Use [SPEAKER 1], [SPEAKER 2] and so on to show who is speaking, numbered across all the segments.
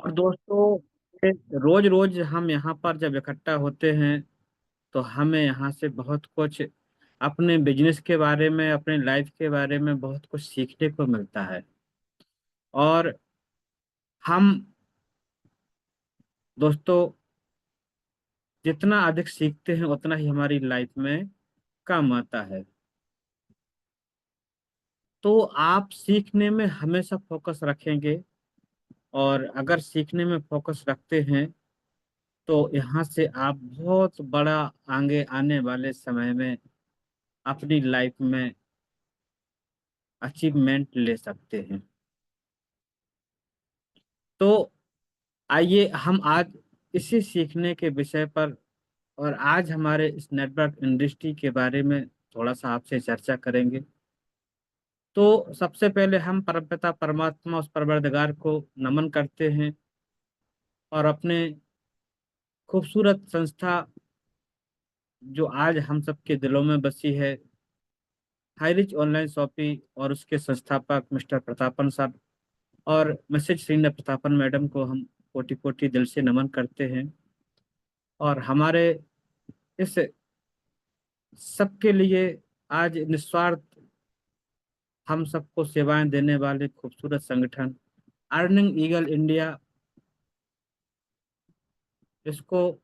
[SPEAKER 1] और दोस्तों, रोज रोज हम यहाँ पर जब इकट्ठा होते हैं तो हमें यहाँ से बहुत कुछ अपने बिजनेस के बारे में, अपने लाइफ के बारे में बहुत कुछ सीखने को मिलता है। और हम दोस्तों जितना अधिक सीखते हैं उतना ही हमारी लाइफ में काम आता है। तो आप सीखने में हमेशा फोकस रखेंगे, और अगर सीखने में फोकस रखते हैं तो यहाँ से आप बहुत बड़ा आगे आने वाले समय में अपनी लाइफ में अचीवमेंट ले सकते हैं। तो आइए हम आज इसी सीखने के विषय पर और आज हमारे इस नेटवर्क इंडस्ट्री के बारे में थोड़ा सा आपसे चर्चा करेंगे। तो सबसे पहले हम परमपिता परमात्मा उस परवरदिगार को नमन करते हैं और अपने खूबसूरत संस्था जो आज हम सबके दिलों में बसी है, हाईरिच ऑनलाइन शॉपिंग, और उसके संस्थापक मिस्टर प्रतापन सर और मिसेज श्रीना प्रतापन मैडम को हम कोटि कोटि दिल से नमन करते हैं। और हमारे इस सबके लिए आज निस्वार्थ हम सबको सेवाएं देने वाले खूबसूरत संगठन अर्निंग ईगल इंडिया, इसको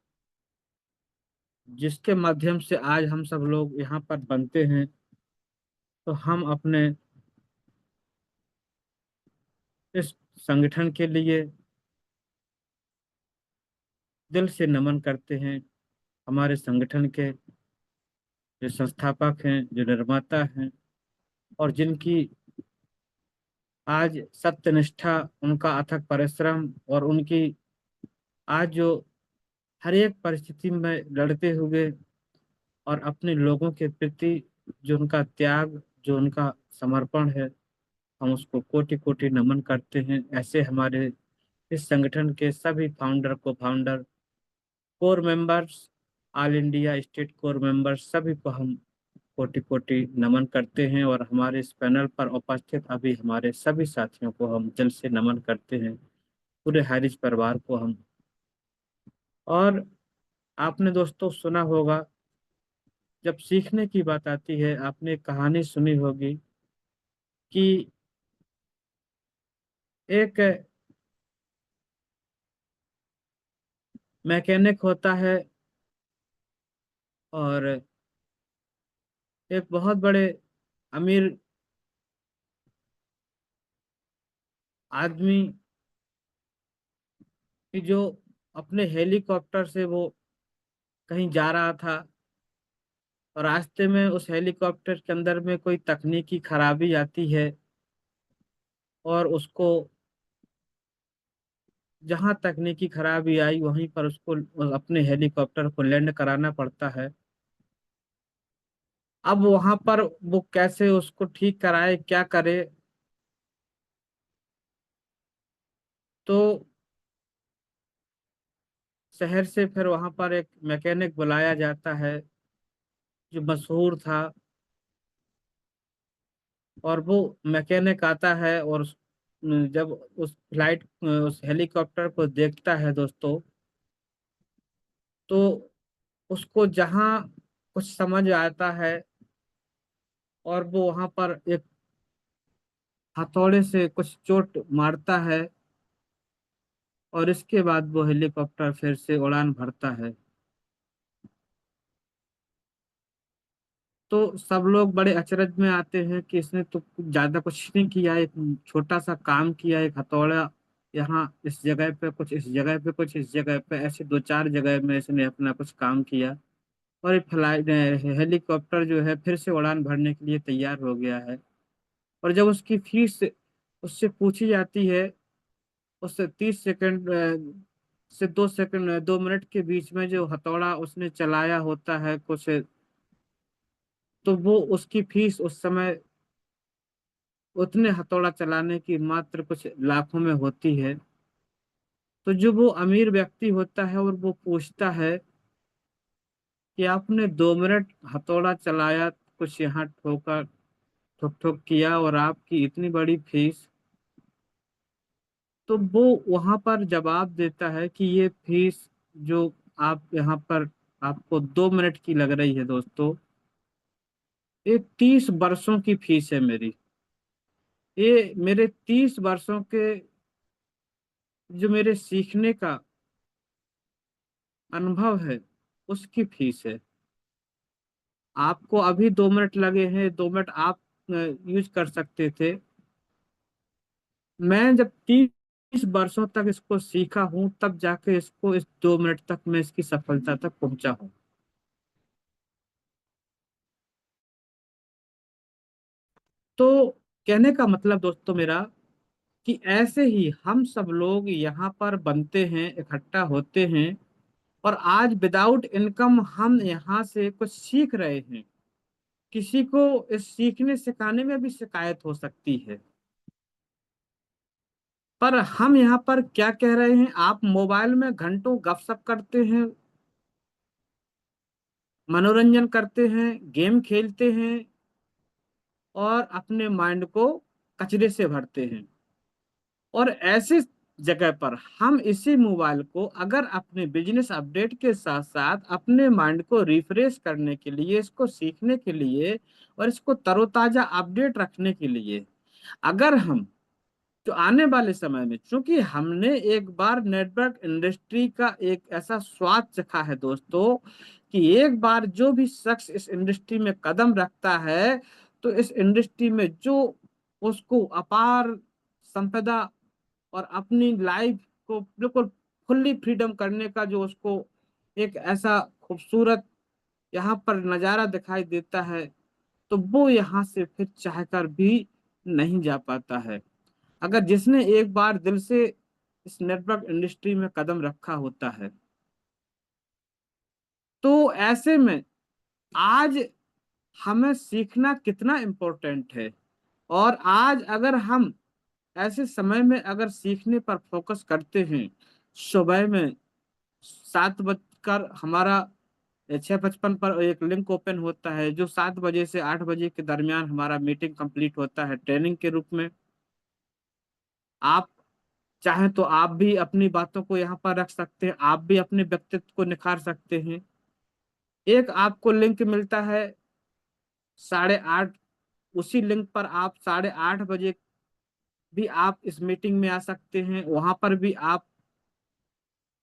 [SPEAKER 1] जिसके माध्यम से आज हम सब लोग यहाँ पर बनते हैं, तो हम अपने इस संगठन के लिए दिल से नमन करते हैं। हमारे संगठन के जो संस्थापक हैं, जो निर्माता हैं, और जिनकी आज सत्यनिष्ठा, उनका अथक परिश्रम और उनकी आज जो हर एक परिस्थिति में लड़ते हुए और अपने लोगों के प्रति जो उनका त्याग, जो उनका समर्पण है, हम उसको कोटि कोटि नमन करते हैं। ऐसे हमारे इस संगठन के सभी फाउंडर, को founder, core members, all India state core members, सभी को हम कोटि कोटि नमन करते हैं। और हमारे इस पैनल पर उपस्थित अभी हमारे सभी साथियों को हम दिल से नमन करते हैं, पूरे हारिज परिवार को हम। और आपने दोस्तों सुना होगा, जब सीखने की बात आती है, आपने एक कहानी सुनी होगी कि एक मैकेनिक होता है और एक बहुत बड़े अमीर आदमी की जो अपने हेलीकॉप्टर से वो कहीं जा रहा था, और रास्ते में उस हेलीकॉप्टर के अंदर में कोई तकनीकी खराबी आती है और उसको जहां तकनीकी खराबी आई वहीं पर उसको अपने हेलीकॉप्टर को लैंड कराना पड़ता है। अब वहां पर वो कैसे उसको ठीक कराए, क्या करे, तो शहर से फिर वहां पर एक मैकेनिक बुलाया जाता है जो मशहूर था। और वो मैकेनिक आता है और जब उस फ्लाइट, उस हेलीकॉप्टर को देखता है दोस्तों, तो उसको जहां कुछ समझ आता है और वो वहां पर एक हथौड़े से कुछ चोट मारता है, और इसके बाद वो हेलीकॉप्टर फिर से उड़ान भरता है। तो सब लोग बड़े अचरज में आते हैं कि इसने तो कुछ ज्यादा कुछ नहीं किया, एक छोटा सा काम किया, एक हथौड़ा यहाँ इस जगह पे कुछ, इस जगह पे कुछ, इस जगह पे, ऐसे दो चार जगह में इसने अपना कुछ काम किया, और एक फ्लाइट हेलीकॉप्टर जो है फिर से उड़ान भरने के लिए तैयार हो गया है। और जब उसकी फीस उससे पूछी जाती है, उससे 30 सेकंड से 2 सेकंड, 2 मिनट के बीच में जो हथौड़ा उसने चलाया होता है कुछ, तो वो उसकी फीस उस समय उतने हथौड़ा चलाने की मात्र कुछ लाखों में होती है। तो जो वो अमीर व्यक्ति होता है और वो पूछता है कि आपने 2 मिनट हथौड़ा चलाया, कुछ यहाँ ठोका, ठुक ठुक किया, और आपकी इतनी बड़ी फीस। तो वो वहां पर जवाब देता है कि ये फीस जो आप यहाँ पर आपको 2 मिनट की लग रही है दोस्तों, ये 30 वर्षों की फीस है मेरी। ये मेरे 30 वर्षों के जो मेरे सीखने का अनुभव है उसकी फीस है। आपको अभी 2 मिनट लगे हैं, 2 मिनट आप यूज कर सकते थे। मैं जब 30 वर्षों तक इसको सीखा हूं तब जाके इसको इस 2 मिनट तक मैं इसकी सफलता तक पहुंचा हूं। तो कहने का मतलब दोस्तों मेरा कि ऐसे ही हम सब लोग यहाँ पर बनते हैं, इकट्ठा होते हैं, और आज विदाउट इनकम हम यहाँ से कुछ सीख रहे हैं। किसी को इस सीखने सिखाने में भी शिकायत हो सकती है, पर हम यहाँ पर क्या कह रहे हैं, आप मोबाइल में घंटों गपशप करते हैं, मनोरंजन करते हैं, गेम खेलते हैं, और अपने माइंड को कचरे से भरते हैं। और ऐसे जगह पर हम इसी मोबाइल को अगर अपने बिजनेस अपडेट के साथ साथ अपने माइंड को रिफ्रेश करने के लिए, इसको सीखने के लिए और इसको तरोताजा अपडेट रखने के लिए, अगर हम तो आने वाले समय में, चूंकि हमने एक बार नेटवर्क इंडस्ट्री का एक ऐसा स्वाद चखा है दोस्तों, कि एक बार जो भी शख्स इस इंडस्ट्री में कदम रखता है तो इस इंडस्ट्री में जो उसको अपार संपदा और अपनी लाइफ को बिल्कुल फुल्ली फ्रीडम करने का जो उसको एक ऐसा खूबसूरत यहाँ पर नजारा दिखाई देता है, तो वो यहाँ से फिर चाहकर भी नहीं जा पाता है। अगर जिसने एक बार दिल से इस नेटवर्क इंडस्ट्री में कदम रखा होता है, तो ऐसे में आज हमें सीखना कितना इम्पोर्टेंट है। और आज अगर हम ऐसे समय में अगर सीखने पर फोकस करते हैं, सुबह में 7 बजकर हमारा 6:55 पर एक लिंक ओपन होता है, जो 7 बजे से 8 बजे के दरमियान हमारा मीटिंग कंप्लीट होता है ट्रेनिंग के रूप में। आप चाहें तो आप भी अपनी बातों को यहाँ पर रख सकते हैं, आप भी अपने व्यक्तित्व को निखार सकते हैं। एक आपको लिंक मिलता है 8:30, उसी लिंक पर आप 8:30 बजे भी आप इस मीटिंग में आ सकते हैं। वहां पर भी आप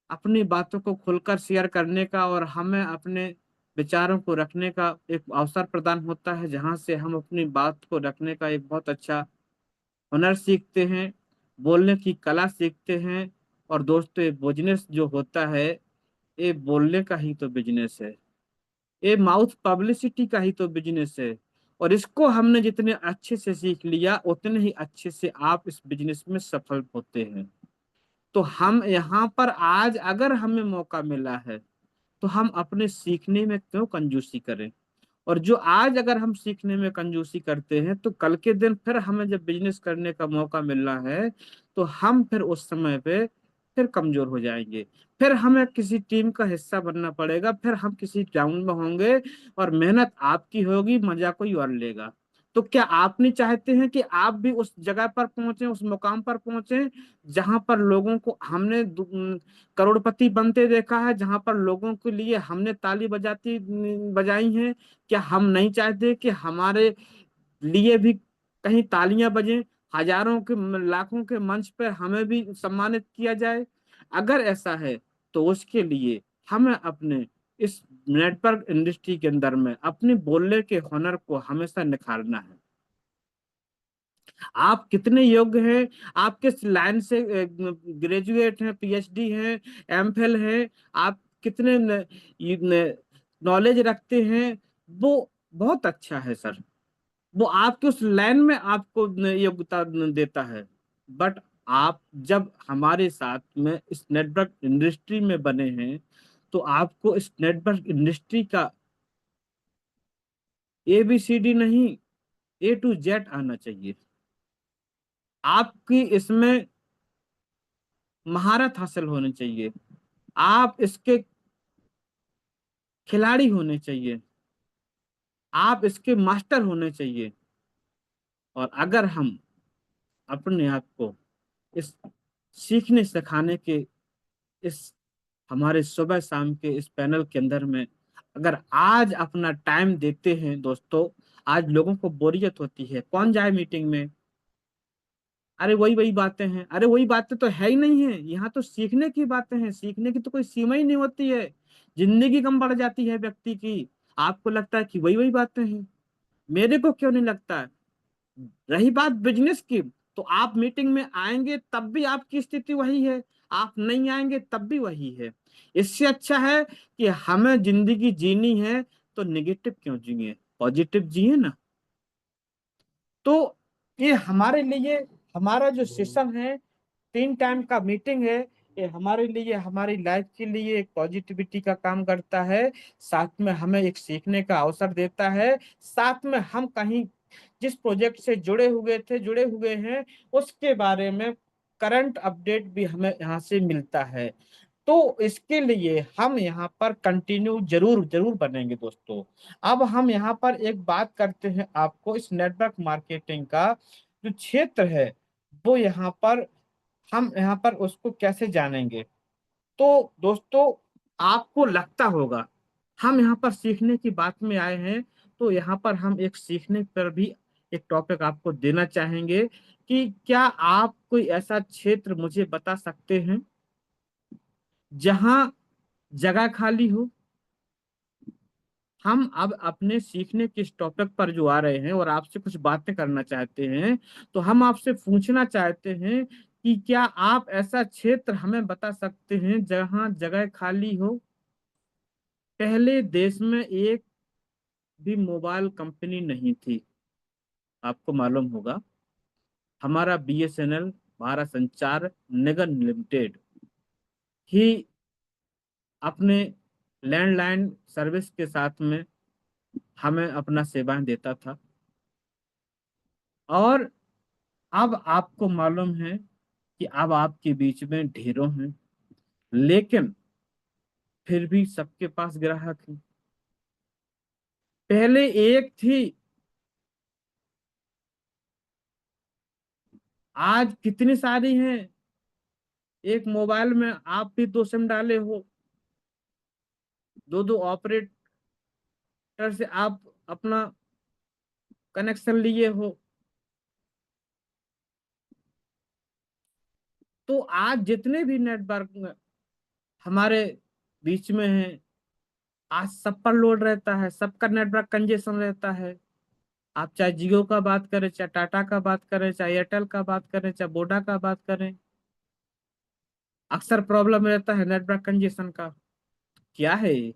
[SPEAKER 1] अपनी बातों को खुलकर शेयर करने का और हमें अपने विचारों को रखने का एक अवसर प्रदान होता है, जहां से हम अपनी बात को रखने का एक बहुत अच्छा हुनर सीखते हैं, बोलने की कला सीखते हैं। और दोस्तों, ये बिजनेस जो होता है, ये बोलने का ही तो बिजनेस है, ये माउथ पब्लिसिटी का ही तो बिजनेस है। और इसको हमने जितने अच्छे से सीख लिया उतने ही अच्छे से आप इस बिजनेस में सफल होते हैं। तो हम यहाँ पर आज अगर हमें मौका मिला है तो हम अपने सीखने में क्यों कंजूसी करें। और जो आज अगर हम सीखने में कंजूसी करते हैं तो कल के दिन फिर हमें जब बिजनेस करने का मौका मिल रहा है तो हम फिर उस समय पे फिर कमजोर हो जाएंगे। फिर हमें किसी टीम का हिस्सा बनना पड़ेगा, फिर हम किसी ग्राउंड में होंगे और मेहनत आपकी होगी, मजा कोई और लेगा। तो क्या आप नहीं चाहते हैं कि आप भी उस जगह पर पहुंचे, उस मुकाम पर पहुंचे जहां पर लोगों को हमने करोड़पति बनते देखा है, जहां पर लोगों के लिए हमने ताली बजाई है। क्या हम नहीं चाहते कि हमारे लिए भी कहीं तालियां बजें, हजारों के लाखों के मंच पर हमें भी सम्मानित किया जाए। अगर ऐसा है तो उसके लिए हमें अपने इस नेटवर्क इंडस्ट्री के अंदर में अपने बोलने के हुनर को हमेशा निखारना है। आप कितने योग्य हैं, आप किस लाइन से ग्रेजुएट हैं, पीएचडी हैं, एमफिल हैं, आप कितने नॉलेज रखते हैं, वो बहुत अच्छा है सर। वो आपके उस लाइन में आपको योग्यता देता है। बट आप जब हमारे साथ में इस नेटवर्क इंडस्ट्री में बने हैं तो आपको इस नेटवर्क इंडस्ट्री का ABCD नहीं, A to Z आना चाहिए। आपकी इसमें महारत हासिल होनी चाहिए, आप इसके खिलाड़ी होने चाहिए, आप इसके मास्टर होने चाहिए। और अगर हम अपने आप को इस सीखने सिखाने के इस हमारे सुबह शाम के इस पैनल के अंदर में अगर आज अपना टाइम देते हैं दोस्तों, आज लोगों को बोरियत होती है, कौन जाए मीटिंग में? अरे वही वही बातें हैं, अरे वही बातें तो है ही नहीं है, यहाँ तो सीखने की बातें हैं, सीखने की तो कोई सीमा ही नहीं होती है। जिंदगी कम बढ़ जाती है व्यक्ति की। आपको लगता है कि वही वही बातें हैं, मेरे को क्यों नहीं लगता है? रही बात बिजनेस की, तो आप मीटिंग में आएंगे तब भी आपकी स्थिति वही है, आप नहीं आएंगे तब भी वही है। इससे अच्छा है कि हमें जिंदगी जीनी है तो निगेटिव क्यों जिए, पॉजिटिव जिए ना। तो ये हमारे लिए, हमारा जो सेशन है, 3 टाइम का मीटिंग है, ये हमारे लिए, हमारी लाइफ के लिए एक पॉजिटिविटी का काम करता है। साथ में हमें एक सीखने का अवसर देता है। साथ में हम कहीं जिस प्रोजेक्ट से जुड़े हुए हैं, उसके बारे में करंट अपडेट भी हमें यहाँ से मिलता है। तो इसके लिए हम यहाँ पर कंटिन्यू जरूर जरूर बनेंगे दोस्तों। अब हम यहाँ पर एक बात करते हैं, आपको इस नेटवर्क मार्केटिंग का जो क्षेत्र है, वो यहाँ पर हम यहाँ पर उसको कैसे जानेंगे। तो दोस्तों, आपको लगता होगा हम यहाँ पर सीखने की बात में आए हैं, तो यहाँ पर हम एक सीखने पर भी एक टॉपिक आपको देना चाहेंगे कि क्या आप कोई ऐसा क्षेत्र मुझे बता सकते हैं जहां जगह खाली हो। हम अब अपने सीखने के इस टॉपिक पर जो आ रहे हैं और आपसे कुछ बातें करना चाहते हैं, तो हम आपसे पूछना चाहते हैं कि क्या आप ऐसा क्षेत्र हमें बता सकते हैं जहां जगह खाली हो। पहले देश में एक भी मोबाइल कंपनी नहीं थी, आपको मालूम होगा। हमारा बीएसएनएल, भारत संचार निगम लिमिटेड ही अपने लैंडलाइन सर्विस के साथ में हमें अपना सेवाएं देता था। और अब आपको मालूम है कि अब आपके बीच में ढेरों हैं, लेकिन फिर भी सबके पास ग्राहक हैं। पहले एक थी, आज कितनी सारी हैं। एक मोबाइल में आप भी 2 सिम डाले हो, दो दो ऑपरेटर से आप अपना कनेक्शन लिए हो। तो आज जितने भी नेटवर्क हमारे बीच में हैं, आज सब पर लोड रहता है, सबका नेटवर्क कंजेशन रहता है। आप चाहे जियो का बात करें, चाहे टाटा का बात करें, चाहे एयरटेल का बात करें, चाहे वोडा का बात करें, अक्सर प्रॉब्लम रहता है नेटवर्क कंजेशन का। क्या है ये?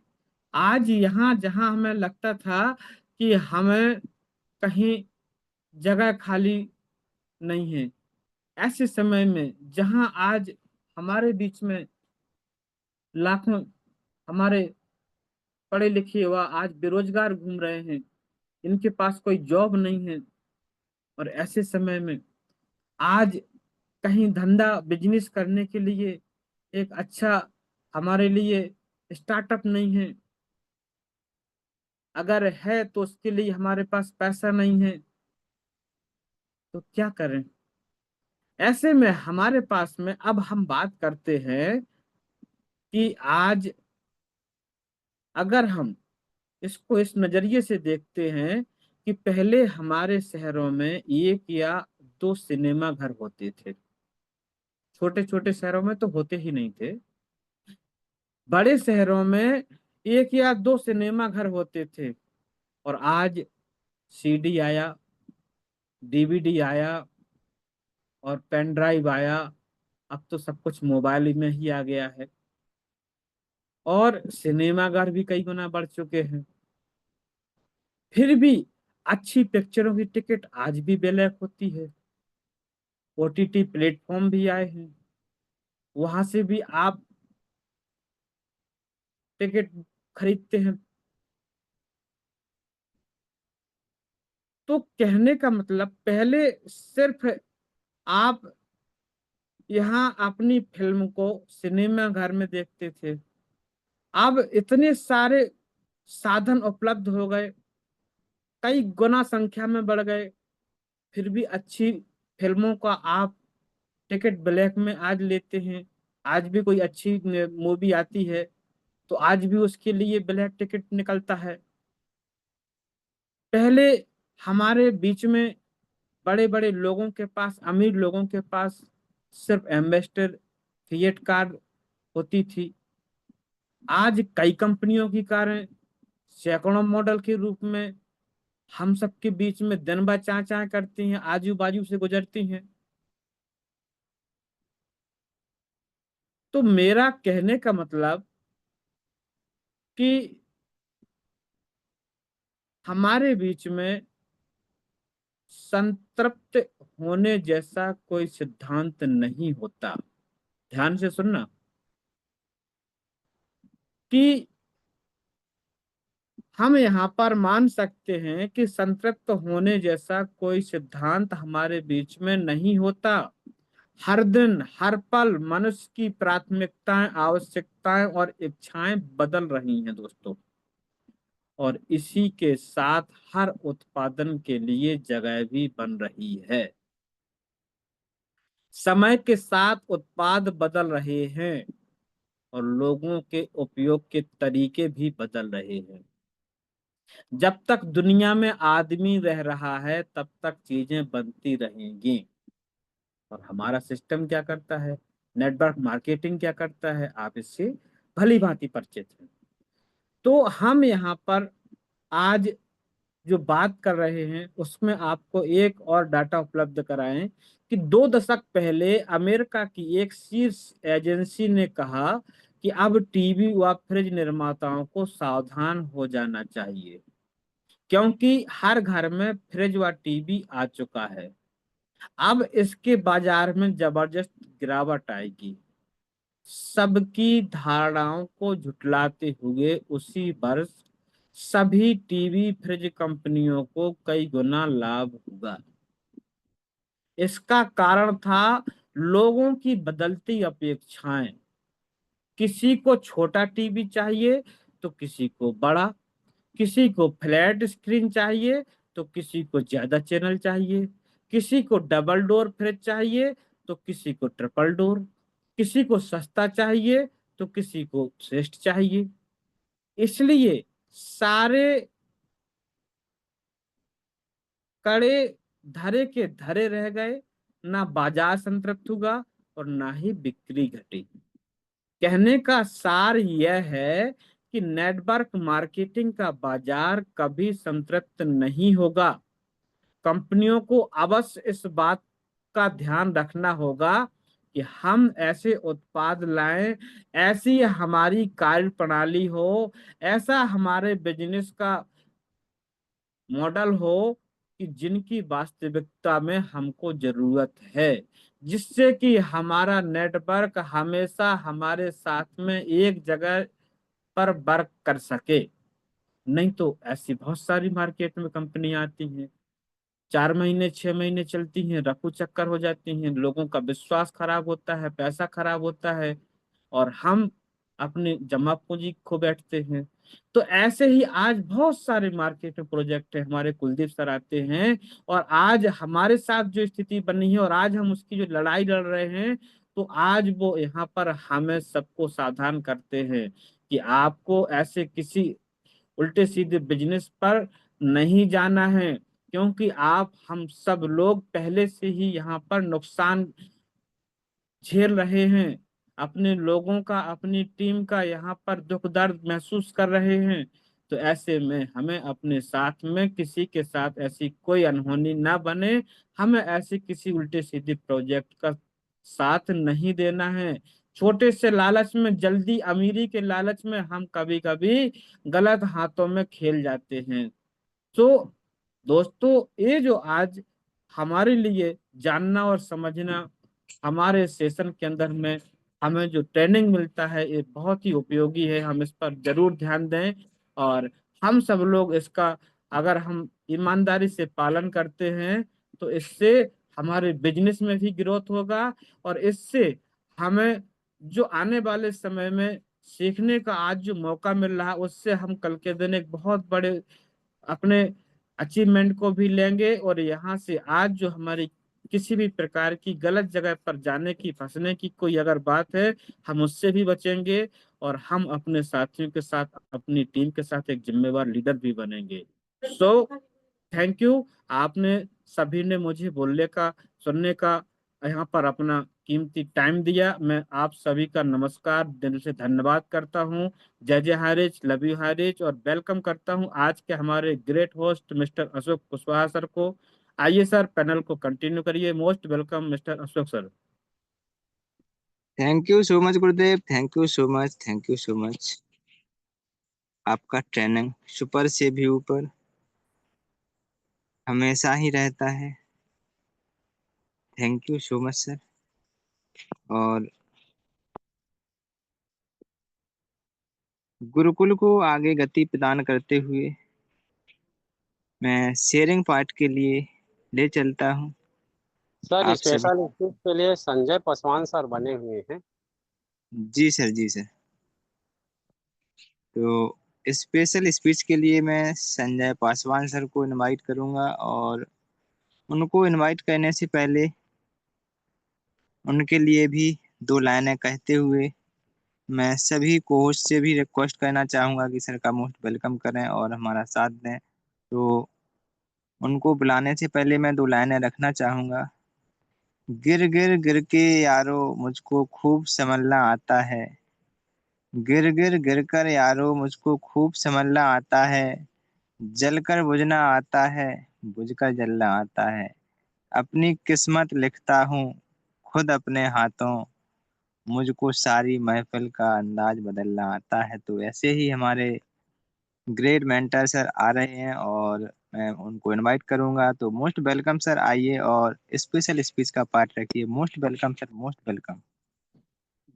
[SPEAKER 1] आज यहाँ जहाँ हमें लगता था कि हमें कहीं जगह खाली नहीं है, ऐसे समय में जहाँ आज हमारे बीच में लाखों हमारे पढ़े लिखे युवा आज बेरोजगार घूम रहे हैं, इनके पास कोई जॉब नहीं है, और ऐसे समय में आज कहीं धंधा बिजनेस करने के लिए एक अच्छा हमारे लिए स्टार्टअप नहीं है, अगर है तो उसके लिए हमारे पास पैसा नहीं है, तो क्या करें। ऐसे में हमारे पास में अब हम बात करते हैं कि आज अगर हम इसको इस नजरिए से देखते हैं कि पहले हमारे शहरों में 1 या 2 सिनेमा घर होते थे। छोटे छोटे शहरों में तो होते ही नहीं थे, बड़े शहरों में 1 या 2 सिनेमा घर होते थे। और आज सीडी आया, डीवीडी आया और पेन ड्राइव आया, अब तो सब कुछ मोबाइल में ही आ गया है। और सिनेमा घर भी कई गुना बढ़ चुके हैं। फिर भी अच्छी पिक्चरों की टिकट आज भी ब्लैक होती है। ओटीटी प्लेटफॉर्म भी आए हैं, वहां से भी आप टिकट खरीदते हैं। तो कहने का मतलब, पहले सिर्फ आप यहाँ अपनी फिल्म को सिनेमा घर में देखते थे, अब इतने सारे साधन उपलब्ध हो गए, कई गुना संख्या में बढ़ गए, फिर भी अच्छी फिल्मों का आप टिकट ब्लैक में आज लेते हैं। आज भी कोई अच्छी मूवी आती है तो आज भी उसके लिए ब्लैक टिकट निकलता है। पहले हमारे बीच में बड़े बड़े लोगों के पास, अमीर लोगों के पास सिर्फ एम्बेसडर फिएट कार होती थी। आज कई कंपनियों की कारें सैकड़ों मॉडल के रूप में हम सबके बीच में दिन भर चां चां करती हैं, आजू बाजू से गुजरती हैं। तो मेरा कहने का मतलब कि हमारे बीच में संतृप्त होने जैसा कोई सिद्धांत नहीं होता। ध्यान से सुनना कि हम यहाँ पर मान सकते हैं कि संतृप्त होने जैसा कोई सिद्धांत हमारे बीच में नहीं होता। हर दिन हर पल मनुष्य की प्राथमिकताएं, आवश्यकताएं और इच्छाएं बदल रही हैं दोस्तों। और इसी के साथ हर उत्पादन के लिए जगह भी बन रही है। समय के साथ उत्पाद बदल रहे हैं और लोगों के उपयोग के तरीके भी बदल रहे हैं। जब तक दुनिया में आदमी रह रहा है तब तक चीजें बनती रहेंगी। और हमारा सिस्टम क्या करता है, नेटवर्क मार्केटिंग क्या करता है, आप इससे भली भांति परिचित हैं। तो हम यहाँ पर आज जो बात कर रहे हैं उसमें आपको एक और डाटा उपलब्ध कराएं कि 2 दशक पहले अमेरिका की एक शीर्ष एजेंसी ने कहा कि अब टीवी व फ्रिज निर्माताओं को सावधान हो जाना चाहिए, क्योंकि हर घर में फ्रिज व टीवी आ चुका है। अब इसके बाजार में जबरदस्त गिरावट आएगी। सबकी धारणाओं को झुटलाते हुए उसी वर्ष सभी टीवी फ्रिज कंपनियों को कई गुना लाभ हुआ। इसका कारण था लोगों की बदलती अपेक्षाएं। किसी को छोटा टीवी चाहिए तो किसी को बड़ा, किसी को फ्लैट स्क्रीन चाहिए तो किसी को ज्यादा चैनल चाहिए, किसी को डबल डोर फ्रिज चाहिए तो किसी को ट्रिपल डोर, किसी को सस्ता चाहिए तो किसी को श्रेष्ठ चाहिए। इसलिए सारे कड़े धरे के धरे रह गए। ना बाजार संतृप्त हुआ और ना ही बिक्री घटी। कहने का सार यह है कि नेटवर्क मार्केटिंग का बाजार कभी संतृप्त नहीं होगा। कंपनियों को अवश्य इस बात का ध्यान रखना होगा कि हम ऐसे उत्पाद लाएं, ऐसी हमारी कार्य प्रणाली हो, ऐसा हमारे बिजनेस का मॉडल हो कि जिनकी वास्तविकता में हमको जरूरत है, जिससे कि हमारा नेटवर्क हमेशा हमारे साथ में एक जगह पर वर्क कर सके। नहीं तो ऐसी बहुत सारी मार्केट में कंपनियां आती हैं, 4 महीने 6 महीने चलती हैं, रफू चक्कर हो जाती हैं, लोगों का विश्वास खराब होता है, पैसा खराब होता है और हम अपनी जमा पूंजी खो बैठते हैं। तो ऐसे ही आज बहुत सारे मार्केट में प्रोजेक्ट है, हमारे कुलदीप सर आते हैं और आज हमारे साथ जो स्थिति बनी है और आज हम उसकी जो लड़ाई लड़ रहे हैं, तो आज वो यहाँ पर हमें सबको सावधान करते हैं कि आपको ऐसे किसी उल्टे सीधे बिजनेस पर नहीं जाना है, क्योंकि आप हम सब लोग पहले से ही यहाँ पर नुकसान झेल रहे हैं। अपने लोगों का, अपनी टीम का यहाँ पर दुख दर्द महसूस कर रहे हैं। तो ऐसे में हमें अपने साथ में किसी के साथ ऐसी कोई अनहोनी ना बने। हमें ऐसे किसी उल्टे सीधे प्रोजेक्ट का साथ नहीं देना है। छोटे से लालच में, जल्दी अमीरी के लालच में हम कभी कभी गलत हाथों में खेल जाते हैं। तो दोस्तों, ये जो आज हमारे लिए जानना और समझना हमारे सेशन के अंदर में हमें जो ट्रेनिंग मिलता है, ये बहुत ही उपयोगी है। हम इस पर जरूर ध्यान दें और हम सब लोग इसका अगर हम ईमानदारी से पालन करते हैं तो इससे हमारे बिजनेस में भी ग्रोथ होगा और इससे हमें जो आने वाले समय में सीखने का आज जो मौका मिल रहा है, उससे हम कल के दिन एक बहुत बड़े अपने अचीवमेंट को भी लेंगे और यहाँ से आज जो हमारी किसी भी प्रकार की गलत जगह पर जाने की, फंसने की कोई अगर बात है, हम उससे भी बचेंगे। और हम अपने साथियों के साथ, अपनी टीम के साथ एक जिम्मेवार लीडर भी बनेंगे। So thank you. आपने सभी ने मुझे बोलने का, सुनने का, यहाँ पर अपना कीमती टाइम दिया। मैं आप सभी का नमस्कार, दिल से धन्यवाद करता हूँ। जय जय हारिज, लव यू हारिज, और वेलकम करता हूँ आज के हमारे great host mister Ashok Kushwaha sir को। आइए सर, पैनल को कंटिन्यू करिए। Most welcome mister Ashok sir.
[SPEAKER 2] Thank you so much Gurudev, thank you so much, thank you so much. आपका ट्रेनिंग सुपर से भी ऊपर हमेशा ही रहता है। Thank you so much sir. और गुरुकुल को आगे गति प्रदान करते हुए मैं शेयरिंग पार्ट के लिए ले चलता हूँ
[SPEAKER 3] सर
[SPEAKER 2] आप सभी।
[SPEAKER 3] स्पेशल स्पीच के लिए संजय पासवान सर बने हुए हैं।
[SPEAKER 2] जी सर, जी सर। तो स्पेशल स्पीच के लिए मैं संजय पासवान सर को इनवाइट करूंगा, और उनको इनवाइट करने से पहले उनके लिए भी दो लाइनें कहते हुए मैं सभी को होस्ट से भी रिक्वेस्ट करना चाहूंगा कि सर का मोस्ट वेलकम करें और हमारा साथ दें। तो उनको बुलाने से पहले मैं दो लाइनें रखना चाहूंगा। गिर गिर गिर के यारो मुझको खूब संभलना आता है। गिर गिर गिर कर यारो मुझको खूब संभलना आता है। जलकर बुझना आता है, बुझकर जलना आता है। अपनी किस्मत लिखता हूँ खुद अपने हाथों। मुझको सारी महफिल का अंदाज बदलना आता है। तो ऐसे ही हमारे ग्रेट मेंटर सर आ रहे हैं, और मैं उनको इनवाइट करूंगा। तो मोस्ट वेलकम सर, आइए और स्पेशल स्पीच का पार्ट रखिए। Most welcome sir, most welcome.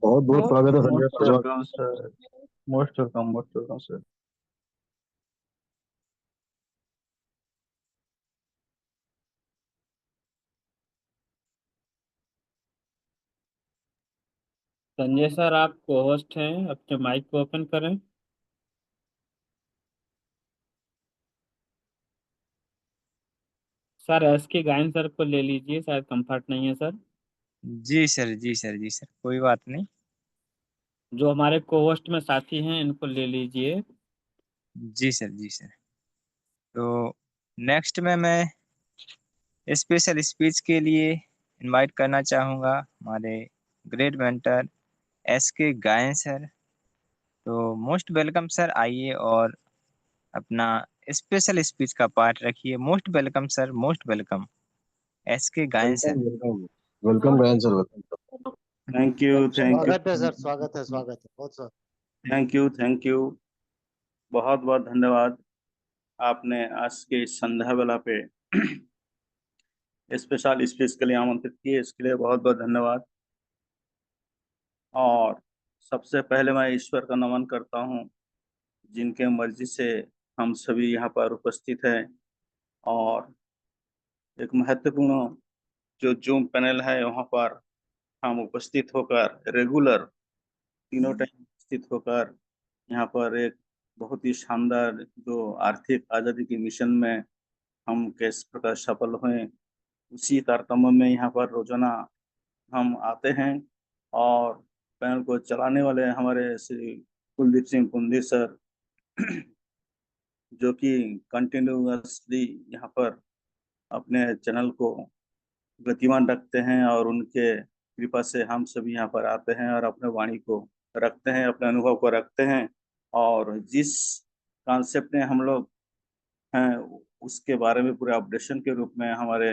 [SPEAKER 4] बहुत बहुत स्वागत है Sanjay
[SPEAKER 5] most
[SPEAKER 4] Paswan.
[SPEAKER 5] Welcome sir. Most welcome sir.
[SPEAKER 1] Sanjay sir, आप को होस्ट हैं, अपने माइक को ओपन करें। सर एस के गायन सर को ले लीजिए, शायद कंफर्ट नहीं है सर।
[SPEAKER 2] जी सर, जी सर, जी सर, कोई बात नहीं।
[SPEAKER 1] जो हमारे को होस्ट में साथी हैं, इनको ले लीजिए।
[SPEAKER 2] जी सर, जी सर। तो नेक्स्ट में मैं स्पेशल स्पीच के लिए इनवाइट करना चाहूँगा हमारे ग्रेट मेंटर एस के गायन सर। तो मोस्ट वेलकम सर, आइए और अपना स्पेशल स्पीच का पार्ट रखिए। Most welcome sir, most welcome S के गायन सर।
[SPEAKER 4] Welcome welcome. वेलकम गायन sir, welcome.
[SPEAKER 5] Thank you, thank you,
[SPEAKER 3] स्वागत है सर, स्वागत है, स्वागत है बहुत sir.
[SPEAKER 5] Thank you, thank you. बहुत बहुत धन्यवाद। आपने आज के इस संध्या बेला पे स्पेशल स्पीच के लिए आमंत्रित किए, इसके लिए बहुत बहुत धन्यवाद। और सबसे पहले मैं ईश्वर का नमन करता हूँ, जिनके मर्जी से हम सभी यहाँ पर उपस्थित हैं। और एक महत्वपूर्ण जो जूम पैनल है, वहाँ पर हम उपस्थित होकर रेगुलर तीनों टाइम उपस्थित होकर यहाँ पर एक बहुत ही शानदार जो आर्थिक आज़ादी के मिशन में हम किस प्रकार सफल हुए, उसी तारतम्य में यहाँ पर रोजाना हम आते हैं। और पैनल को चलाने वाले हमारे श्री कुलदीप सिंह पुंदी सर, जो कि कंटिन्यूअसली यहाँ पर अपने चैनल को गतिमान रखते हैं, और उनके कृपा से हम सभी यहाँ पर आते हैं और अपने वाणी को रखते हैं, अपने अनुभव को रखते हैं। और जिस कॉन्सेप्ट में हम लोग हैं, उसके बारे में पूरे अपडेशन के रूप में हमारे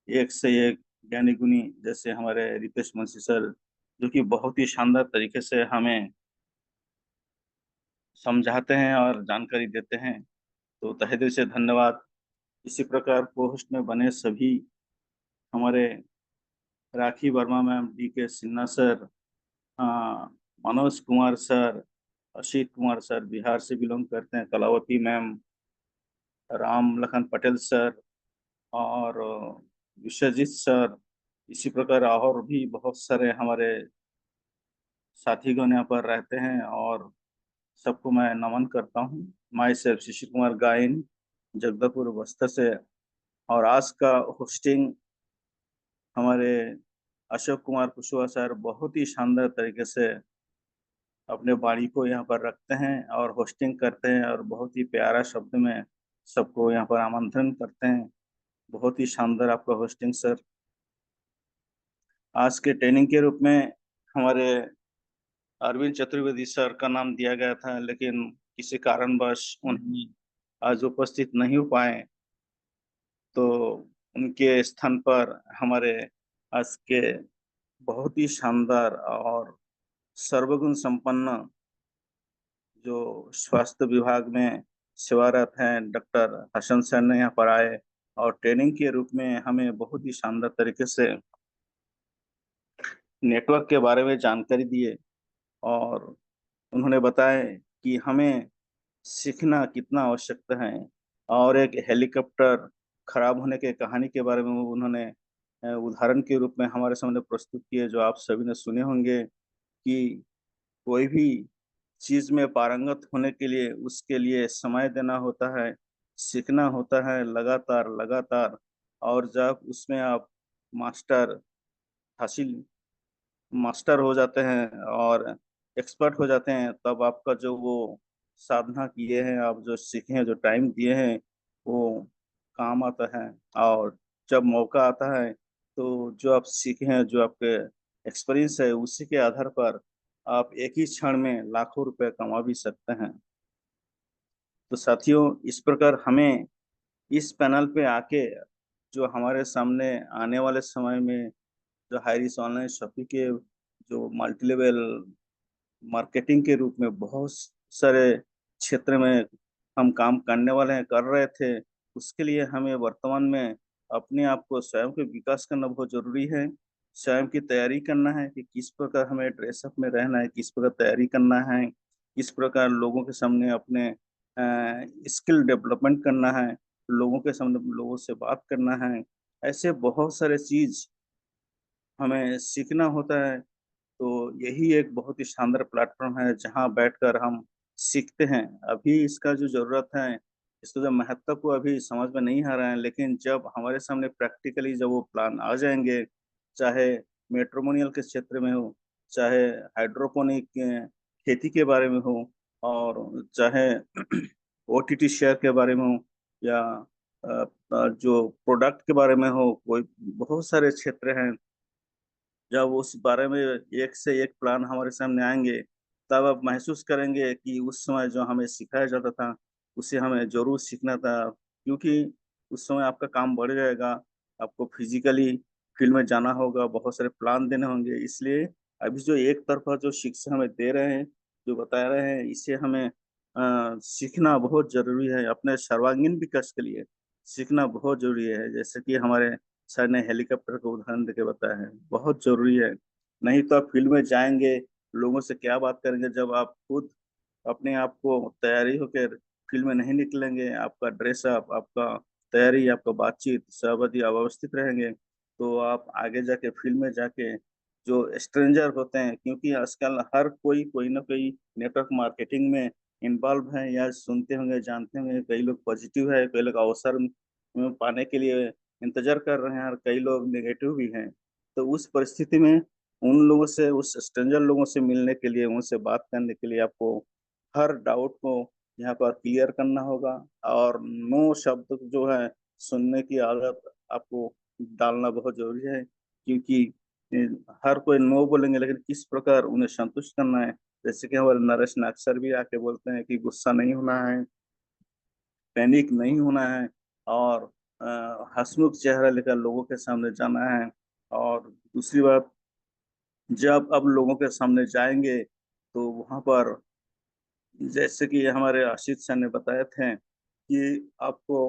[SPEAKER 5] एक से एक ज्ञानी गुणी जैसे हमारे रितेश मुंशी सर, जो कि बहुत ही शानदार तरीके से हमें समझाते हैं और जानकारी देते हैं। तो तहे दिल से धन्यवाद। इसी प्रकार पोस्ट में बने सभी हमारे राखी Verma ma'am, D K Sinha sir, Manoj Kumar sir, Ashit Kumar sir Bihar से बिलोंग करते हैं, कलावती मैम, राम लखन पटेल सर, और विश्वजीत सर। इसी प्रकार और भी बहुत सारे हमारे साथीगण यहाँ पर रहते हैं, और सबको मैं नमन करता हूँ। माई सेल्फ शिशिर कुमार गायन, जगदलपुर बस्तर से। और आज का होस्टिंग हमारे अशोक कुमार कुशवाहा सर बहुत ही शानदार तरीके से अपने वाणी को यहाँ पर रखते हैं और होस्टिंग करते हैं और बहुत ही प्यारा शब्द में सबको यहाँ पर आमंत्रण करते हैं। बहुत ही शानदार आपका होस्टिंग सर। आज के ट्रेनिंग के रूप में हमारे अरविंद चतुर्वेदी सर का नाम दिया गया था, लेकिन किसी कारणवश उन्हें आज उपस्थित नहीं हो पाए, तो उनके स्थान पर हमारे आज के बहुत ही शानदार और सर्वगुण संपन्न जो स्वास्थ्य विभाग में सेवारत हैं डॉक्टर हसन सर ने यहाँ पर आए और ट्रेनिंग के रूप में हमें बहुत ही शानदार तरीके से नेटवर्क के बारे में जानकारी दिए और उन्होंने बताया कि हमें सीखना कितना आवश्यकता है। और एक हेलीकॉप्टर खराब होने के कहानी के बारे में उन्होंने उदाहरण के रूप में हमारे सामने प्रस्तुत किए, जो आप सभी ने सुने होंगे कि कोई भी चीज में पारंगत होने के लिए उसके लिए समय देना होता है, सीखना होता है लगातार लगातार। और जब उसमें आप मास्टर हासिल मास्टर हो जाते हैं और एक्सपर्ट हो जाते हैं, तब आपका जो वो साधना किए हैं, आप जो सीखे हैं, जो टाइम दिए हैं, वो काम आता है। और जब मौका आता है तो जो आप सीखे हैं, जो आपके एक्सपीरियंस है, उसी के आधार पर आप एक ही क्षण में लाखों रुपए कमा भी सकते हैं। तो साथियों, इस प्रकार हमें इस पैनल पे आके जो हमारे सामने आने वाले समय में जो हाईरिस ऑनलाइन शॉपिंग के जो मल्टी लेवल मार्केटिंग के रूप में बहुत सारे क्षेत्र में हम काम करने वाले हैं, कर रहे थे, उसके लिए हमें वर्तमान में अपने आप को स्वयं के विकास करना बहुत जरूरी है। स्वयं की तैयारी करना है कि किस प्रकार हमें ड्रेसअप में रहना है, किस प्रकार तैयारी करना है, किस प्रकार लोगों के सामने अपने स्किल डेवलपमेंट करना है, लोगों के सामने लोगों से बात करना है। ऐसे बहुत सारे चीज हमें सीखना होता है। तो यही एक बहुत ही शानदार प्लेटफॉर्म है जहां बैठकर हम सीखते हैं। अभी इसका जो जरूरत है, इसका जो महत्व को अभी समझ में नहीं आ रहा है, लेकिन जब हमारे सामने प्रैक्टिकली जब वो प्लान आ जाएंगे, चाहे मेट्रोमोनियल के क्षेत्र में हो, चाहे हाइड्रोपोनिक खेती के बारे में हो, और चाहे ओटीटी शेयर के बारे में हो, या जो प्रोडक्ट के बारे में हो, कोई बहुत सारे क्षेत्र हैं। जब उस बारे में एक से एक प्लान हमारे सामने आएंगे, तब आप महसूस करेंगे कि उस समय जो हमें सिखाया जाता था, उसे हमें जरूर सीखना था। क्योंकि उस समय आपका काम बढ़ जाएगा, आपको फिजिकली फील्ड में जाना होगा, बहुत सारे प्लान देने होंगे। इसलिए अभी जो एक तरफा जो शिक्षा हमें दे रहे हैं, जो बता रहे हैं, इसे हमें सीखना बहुत जरूरी है। अपने सर्वांगीण विकास के लिए सीखना बहुत जरूरी है। जैसे कि हमारे सर ने हेलीकॉप्टर का उदाहरण देके बताया है, बहुत जरूरी है। नहीं तो आप फील्ड में जाएंगे, लोगों से क्या बात करेंगे जब आप खुद अपने आप को तैयारी होकर फील्ड में नहीं निकलेंगे। आपका ड्रेसअप, आपका तैयारी, आपका बातचीत सब यदि अव्यवस्थित रहेंगे, तो आप आगे जाके फील्ड में जाके जो स्ट्रेंजर होते हैं, क्योंकि आजकल हर कोई कोई ना कोई नेटवर्क मार्केटिंग में इन्वॉल्व है, या सुनते होंगे, जानते होंगे। कई लोग पॉजिटिव है, कई लोग अवसर पाने के लिए इंतजार कर रहे हैं, और कई लोग नेगेटिव भी हैं। तो उस परिस्थिति में उन लोगों से, उस स्ट्रेंजर लोगों से मिलने के लिए, उनसे बात करने के लिए आपको हर डाउट को यहाँ पर क्लियर करना होगा। और नो शब्द जो है सुनने की आदत आपको डालना बहुत जरूरी है। क्योंकि ए, हर कोई नो बोलेंगे, लेकिन किस प्रकार उन्हें संतुष्ट करना है। जैसे कि हमारे नरेश नाग सर भी आके बोलते हैं कि गुस्सा नहीं होना है, पैनिक नहीं होना है, और हंसमुख चेहरा लेकर लोगों के सामने जाना है। और दूसरी बात, जब अब लोगों के सामने जाएंगे तो वहां पर, जैसे कि हमारे आशीष सर ने बताए थे, कि आपको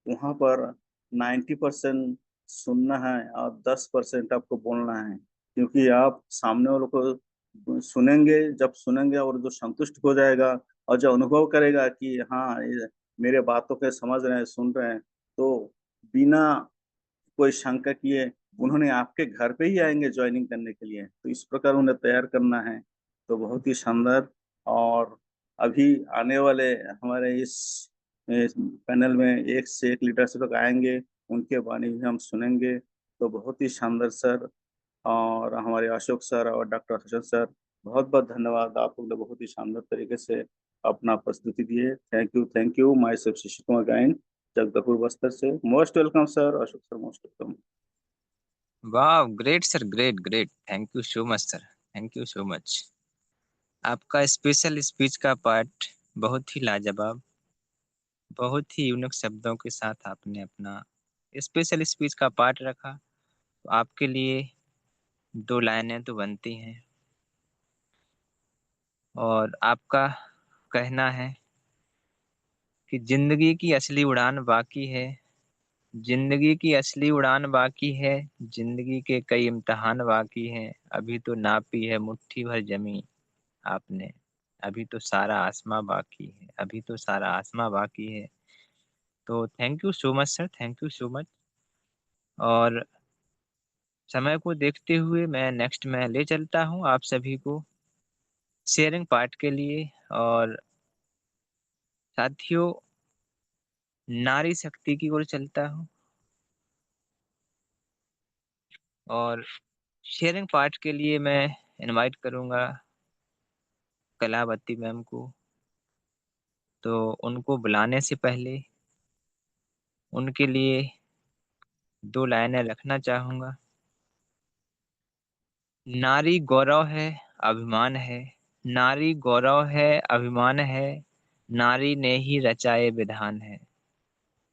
[SPEAKER 5] वहां पर 90% सुनना है और 10% आपको बोलना है। क्योंकि आप सामने वालों को सुनेंगे, जब सुनेंगे और जो संतुष्ट हो जाएगा और जो अनुभव करेगा कि हाँ, ये मेरे बातों के समझ रहे हैं, सुन रहे हैं, तो बिना कोई शंका किए उन्होंने आपके घर पे ही आएंगे ज्वाइनिंग करने के लिए। तो इस प्रकार उन्हें तैयार करना है। तो बहुत ही शानदार। और अभी आने वाले हमारे इस पैनल में एक से एक लीडरशिप आएंगे, उनके वाणी भी हम सुनेंगे। तो बहुत ही शानदार सर, और हमारे अशोक सर और डॉक्टर हसन सर, बहुत बहुत धन्यवाद। आप लोग ने बहुत ही शानदार तरीके से अपना प्रस्तुति दिए। थैंक यू माई सब शिक्षक कुमार गायन, जगदलपुर बस्तर से। Most welcome sir, Ashok sir most welcome.
[SPEAKER 2] वाह, great sir, great great, thank you so much sir, thank you so much. आपका स्पेशल स्पीच का पार्ट बहुत ही लाजवाब, बहुत ही यूनिक शब्दों के साथ आपने अपना स्पेशल स्पीच का पार्ट रखा। तो आपके लिए 2 लाइनें तो बनती हैं। और आपका कहना है कि जिंदगी की असली उड़ान बाकी है, जिंदगी की असली उड़ान बाकी है, जिंदगी के कई इम्तिहान बाकी हैं, अभी तो नापी है मुट्ठी भर जमी आपने, अभी तो सारा आसमां बाकी है, अभी तो सारा आसमां बाकी है। तो thank you so much sir, thank you so much. और समय को देखते हुए मैं नेक्स्ट में ले चलता हूँ आप सभी को शेयरिंग पार्ट के लिए। और साथियों, नारी शक्ति की ओर चलता हूँ और शेयरिंग पार्ट के लिए मैं इनवाइट करूंगा कलावती मैम को। तो उनको बुलाने से पहले उनके लिए 2 लाइनें रखना चाहूंगा। नारी गौरव है, अभिमान है, नारी गौरव है, अभिमान है, नारी ने ही रचाए विधान है,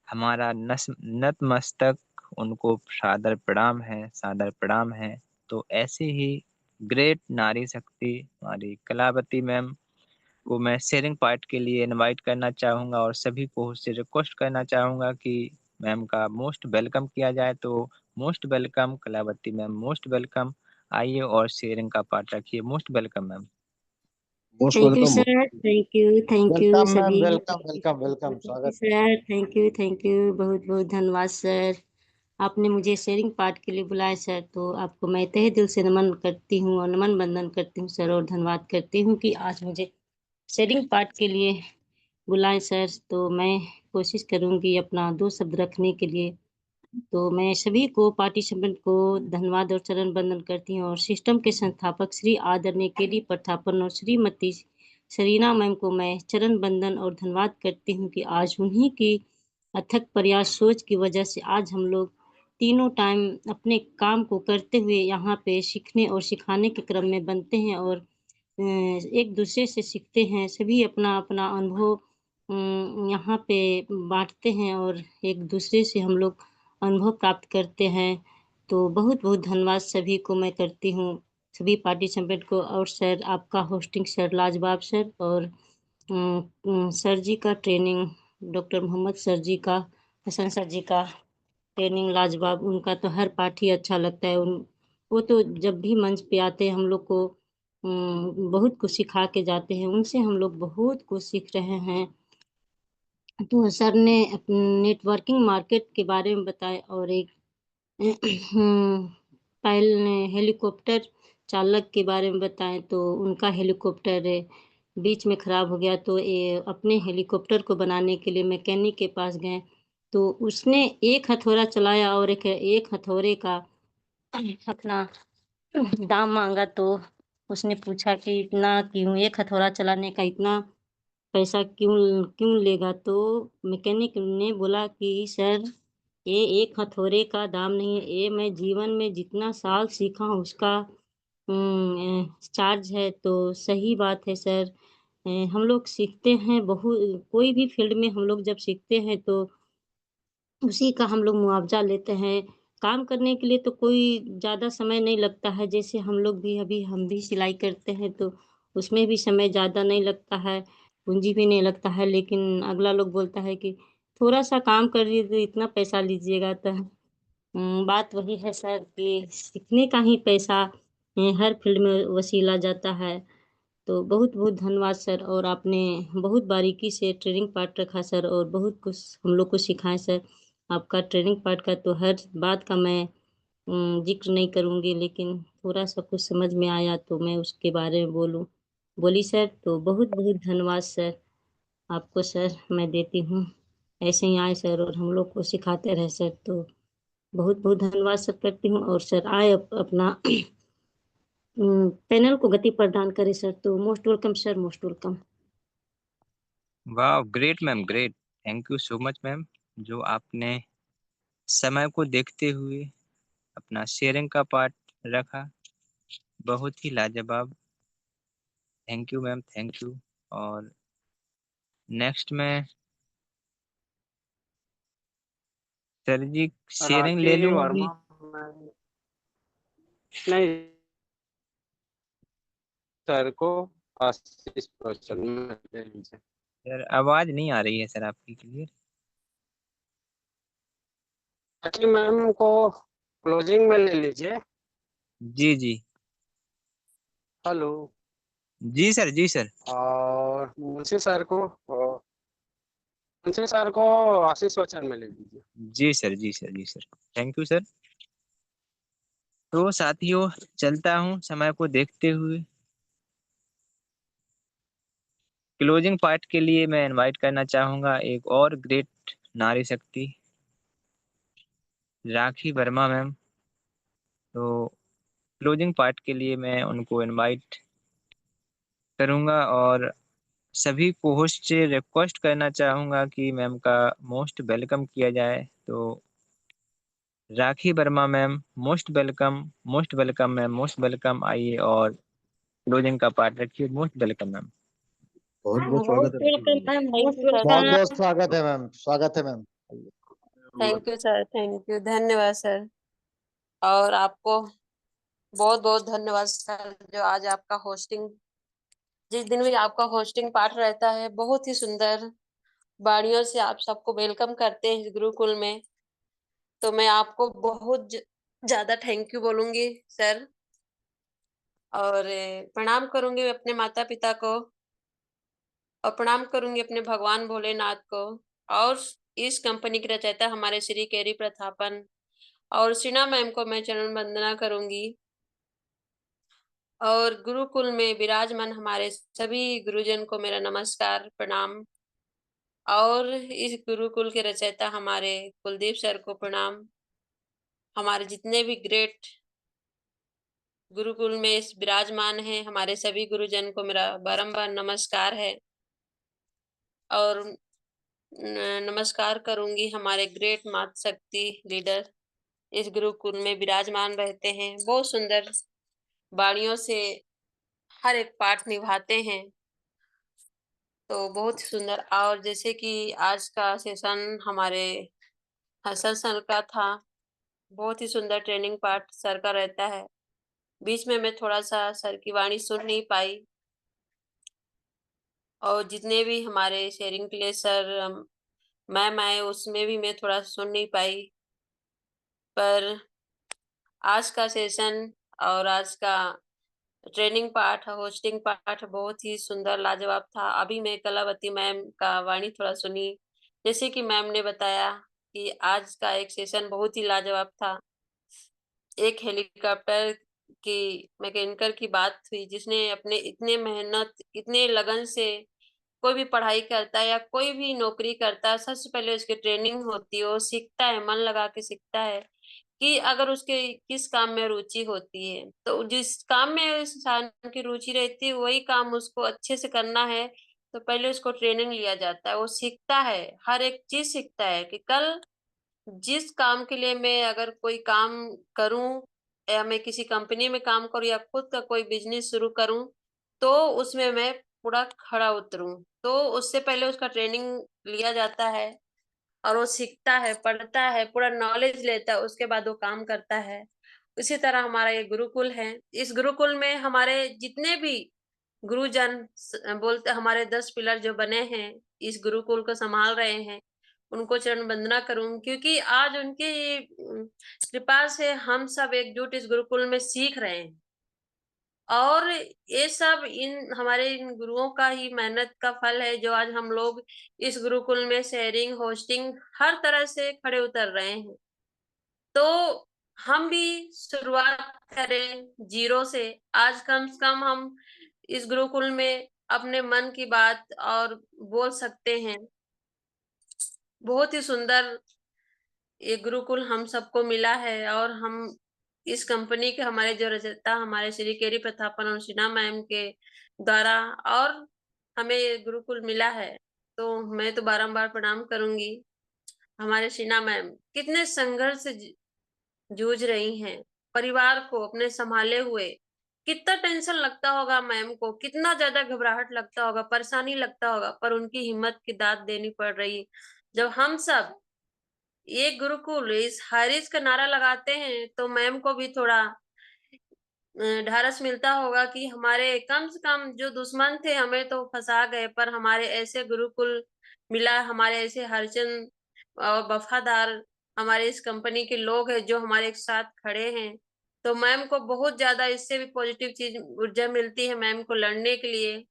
[SPEAKER 2] हमारा नतमस्तक उनको सादर प्रणाम है, सादर प्रणाम है। तो ऐसे ही ग्रेट नारी शक्ति हमारी कलावती मैम को मैं शेयरिंग पार्ट के लिए इनवाइट करना चाहूंगा और सभी को उससे रिक्वेस्ट करना चाहूंगा कि मैम का मोस्ट वेलकम किया जाए। तो most welcome Kalavati ma'am, most welcome. आइए और शेयरिंग का पार्ट रखिए। Most welcome ma'am.
[SPEAKER 4] Most
[SPEAKER 6] thank you
[SPEAKER 4] welcome.
[SPEAKER 6] Sir, thank you
[SPEAKER 3] welcome ma'am,
[SPEAKER 6] सभी।
[SPEAKER 3] Welcome welcome welcome,
[SPEAKER 6] thank you
[SPEAKER 3] स्वागत।
[SPEAKER 6] सर, थैंक यू बहुत बहुत धन्यवाद सर। आपने मुझे शेयरिंग पार्ट के लिए बुलाया सर, तो आपको मैं तहे दिल से नमन करती हूँ और नमन बंदन करती हूँ सर, और धन्यवाद करती हूँ कि आज मुझे शेयरिंग पार्ट के लिए बुलाएं सर। तो मैं कोशिश करूँगी अपना 2 शब्द रखने के लिए। तो मैं सभी को पार्टिसिपेंट को धन्यवाद और चरण वंदन करती हूँ, और सिस्टम के संस्थापक श्री आदरणीय केडी प्रथापन और श्रीमती सरीना मैम को मैं चरण वंदन और धन्यवाद करती हूँ कि आज उन्हीं की अथक प्रयास सोच की वजह से आज हम लोग तीनों टाइम अपने काम को करते हुए यहाँ पे सीखने और सिखाने के क्रम में बनते हैं, और एक दूसरे से सीखते हैं। सभी अपना अपना अनुभव यहाँ पे बांटते हैं और एक दूसरे से हम लोग अनुभव प्राप्त करते हैं। तो बहुत बहुत धन्यवाद सभी को मैं करती हूँ, सभी पार्टिसिपेंट को। और सर आपका होस्टिंग सर लाजवाब सर, और सर जी का ट्रेनिंग, डॉक्टर मोहम्मद सर जी का, हसन सर जी का ट्रेनिंग लाजवाब। उनका तो हर पार्ट ही अच्छा लगता है। वो तो जब भी मंच पे आते हैं हम लोग को बहुत कुछ सिखा के जाते हैं, उनसे हम लोग बहुत कुछ सीख रहे हैं। तो सर ने नेटवर्किंग मार्केट के बारे में बताया, और एक हेलीकॉप्टर चालक के बारे में बताएं। तो उनका हेलीकॉप्टर बीच में खराब हो गया, तो ये अपने हेलीकॉप्टर को बनाने के लिए मैकेनिक के पास गए। तो उसने एक हथौड़ा चलाया और एक हथौड़े का अपना दाम मांगा। तो उसने पूछा कि इतना क्यों, एक हथौड़ा चलाने का इतना पैसा क्यों क्यों लेगा? तो मैकेनिक ने बोला कि सर, ये एक हथौड़े का दाम नहीं है, ये मैं जीवन में जितना साल सीखा हूँ उसका चार्ज है। तो सही बात है सर। हम लोग सीखते हैं, कोई भी फील्ड में हम लोग जब सीखते हैं तो उसी का हम लोग मुआवजा लेते हैं। काम करने के लिए तो कोई ज़्यादा समय नहीं लगता है, जैसे हम भी सिलाई करते हैं तो उसमें भी समय ज़्यादा नहीं लगता है, पूँजी भी नहीं लगता है। लेकिन अगला लोग बोलता है कि थोड़ा-सा काम कर रही है तो इतना पैसा लीजिएगा। तो बात वही है सर कि सीखने का ही पैसा हर फील्ड में वसीला जाता है। तो बहुत-बहुत धन्यवाद सर, और आपने बहुत बारीकी से ट्रेनिंग पार्ट रखा सर, और बहुत कुछ हम लोग को सिखाया सर। आपका ट्रेनिंग पार्ट का तो हर बात का मैं ज़िक्र नहीं करूँगी, लेकिन थोड़ा-सा कुछ समझ में आया तो मैं उसके बारे में बोली सर। तो बहुत-बहुत धन्यवाद सर, आपको सर मैं देती हूँ। ऐसे ही आएँ सर और हम लोग को सिखाते रहें सर। तो बहुत बहुत धन्यवाद सर करती हूँ। और सर आए अपना पैनल को गति प्रदान करें सर, तो most welcome sir, most welcome.
[SPEAKER 2] वाह, great ma'am, great. Thank you so much ma'am, जो आपने समय को देखते हुए अपना शेयरिंग का पार्ट रखा। बहुत ही लाजवाब। Thank you ma'am, thank you. और नेक्स्ट में सर जी शेयरिंग ले
[SPEAKER 3] राखी
[SPEAKER 2] लूं अभी?
[SPEAKER 3] वर्मा नहीं सर को आशीष प्रवचन में ले लीजिए।
[SPEAKER 2] सर आवाज नहीं आ रही है सर आपकी क्लियर।
[SPEAKER 3] राखी मैम को क्लोजिंग में ले लीजिए।
[SPEAKER 2] जी जी।
[SPEAKER 3] हेलो।
[SPEAKER 2] जी सर, जी सर।
[SPEAKER 3] और मुंशी सर को आशीष वचन में ले लीजिए।
[SPEAKER 2] जी सर, जी सर, जी सर। Thank you sir. तो साथियों, चलता हूँ समय को देखते हुए। क्लोजिंग पार्ट के लिए मैं इनवाइट करना चाहूंगा एक और ग्रेट नारी शक्ति, राखी वर्मा मैम। तो क्लोजिंग पार्ट के लिए मैं उनको इनवाइट करूंगा और सभी को होस्ट से रिक्वेस्ट करना चाहूंगा कि मैम का मोस्ट वेलकम किया जाए। तो Rakhi Verma ma'am, most welcome ma'am, most welcome. आइए और क्लोजिंग का पार्ट रखिए। Most welcome ma'am.
[SPEAKER 4] बहुत बहुत स्वागत
[SPEAKER 6] मोस्ट
[SPEAKER 4] है
[SPEAKER 6] वेलकम मैम, मोस्ट
[SPEAKER 3] बहुत
[SPEAKER 6] वेलकम।
[SPEAKER 3] बहुत स्वागत है मैम, स्वागत है ma'am.
[SPEAKER 7] Thank you sir, thank you, धन्यवाद सर। और आपको बहुत बहुत धन्यवाद सर, जो आज आपका होस्टिंग, जिस दिन भी आपका होस्टिंग पार्ट रहता है, बहुत ही सुंदर वाणियों से आप सबको वेलकम करते हैं इस गुरुकुल में। तो मैं आपको बहुत ज्यादा थैंक यू बोलूंगी सर। और प्रणाम करूंगी अपने माता पिता को, और प्रणाम करूंगी अपने भगवान भोलेनाथ को, और इस कंपनी के रचयिता हमारे श्री केरी प्रथापन और शीना मैम को मैं चरण वंदना करूंगी। और गुरुकुल में विराजमान हमारे सभी गुरुजन को मेरा नमस्कार, प्रणाम। और इस गुरुकुल के रचयिता हमारे कुलदीप सर को प्रणाम। हमारे जितने भी ग्रेट गुरुकुल में इस विराजमान हैं, हमारे सभी गुरुजन को मेरा बारंबार नमस्कार है। और नमस्कार करूंगी हमारे ग्रेट माता शक्ति लीडर इस गुरुकुल में विराजमान रहते हैं, बहुत सुंदर वाणियों से हर एक पाठ निभाते हैं। तो बहुत सुंदर। और जैसे कि आज का सेशन हमारे हसन सर का था, बहुत ही सुंदर ट्रेनिंग पार्ट सर का रहता है। बीच में मैं थोड़ा सा सर की वाणी सुन नहीं पाई, और जितने भी हमारे शेयरिंग के लिए सर मैम आए, उसमें भी मैं थोड़ा सुन नहीं पाई। पर आज का सेशन और आज का ट्रेनिंग पार्ट, होस्टिंग पार्ट बहुत ही सुंदर लाजवाब था। अभी मैं कलावती मैम का वाणी थोड़ा सुनी। जैसे कि मैम ने बताया कि आज का एक सेशन बहुत ही लाजवाब था। एक हेलीकॉप्टर की मैकेनिकर की बात हुई, जिसने अपने इतने मेहनत, इतने लगन से कोई भी पढ़ाई करता है या कोई भी नौकरी करता है, सबसे पहले उसकी ट्रेनिंग होती है, वो सीखता है, मन लगा के सीखता है कि अगर उसके किस काम में रुचि होती है, तो जिस काम में उस इंसान की रुचि रहती है वही काम उसको अच्छे से करना है। तो पहले उसको ट्रेनिंग लिया जाता है, वो सीखता है, हर एक चीज सीखता है कि कल जिस काम के लिए मैं अगर कोई काम करूं, या मैं किसी कंपनी में काम करूं या खुद का कोई बिजनेस शुरू करूं, तो उसमें मैं पूरा खड़ा उतरूं। तो उससे पहले उसका ट्रेनिंग लिया जाता है, और वो सीखता है, पढ़ता है, पूरा नॉलेज लेता है, उसके बाद वो काम करता है। उसी तरह हमारा ये गुरुकुल है। इस गुरुकुल में हमारे जितने भी गुरुजन बोलते, हमारे 10 पिलर जो बने हैं, इस गुरुकुल को संभाल रहे हैं, उनको चरण वंदना करूं, क्योंकि आज उनकी कृपा से हम सब एकजुट इस गुरुकुल में सीख रहे हैं। और ये सब इन हमारे इन गुरुओं का ही मेहनत का फल है, जो आज हम लोग इस गुरुकुल में शेयरिंग, होस्टिंग हर तरह से खड़े उतर रहे हैं। तो हम भी शुरुआत करें जीरो से। आज कम से कम हम इस गुरुकुल में अपने मन की बात और बोल सकते हैं। बहुत ही सुंदर ये गुरुकुल हम सबको मिला है और हम इस कंपनी के हमारे जो रचयिता हमारे श्री केरी प्रतापन और शीना मैम के द्वारा और हमें ये गुरुकुल मिला है, तो मैं तो बारंबार प्रणाम करूंगी। हमारे शीना मैम कितने संघर्ष से जूझ रही हैं, परिवार को अपने संभाले हुए। कितना टेंशन लगता होगा मैम को, कितना ज्यादा घबराहट लगता होगा, परेशानी लगता होगा, पर उनकी हिम्मत की दाद देनी पड़ रही। जब हम सब ये गुरुकुल इस हारिज का नारा लगाते हैं तो मैम को भी थोड़ा ढारस मिलता होगा कि हमारे कम से कम जो दुश्मन थे हमें तो फंसा गए, पर हमारे ऐसे गुरुकुल मिला, हमारे ऐसे हरचंद और वफादार हमारे इस कंपनी के लोग हैं जो हमारे एक साथ खड़े हैं। तो मैम को बहुत ज्यादा इससे भी पॉजिटिव चीज ऊर्जा मिलती है मैम को लड़ने के लिए।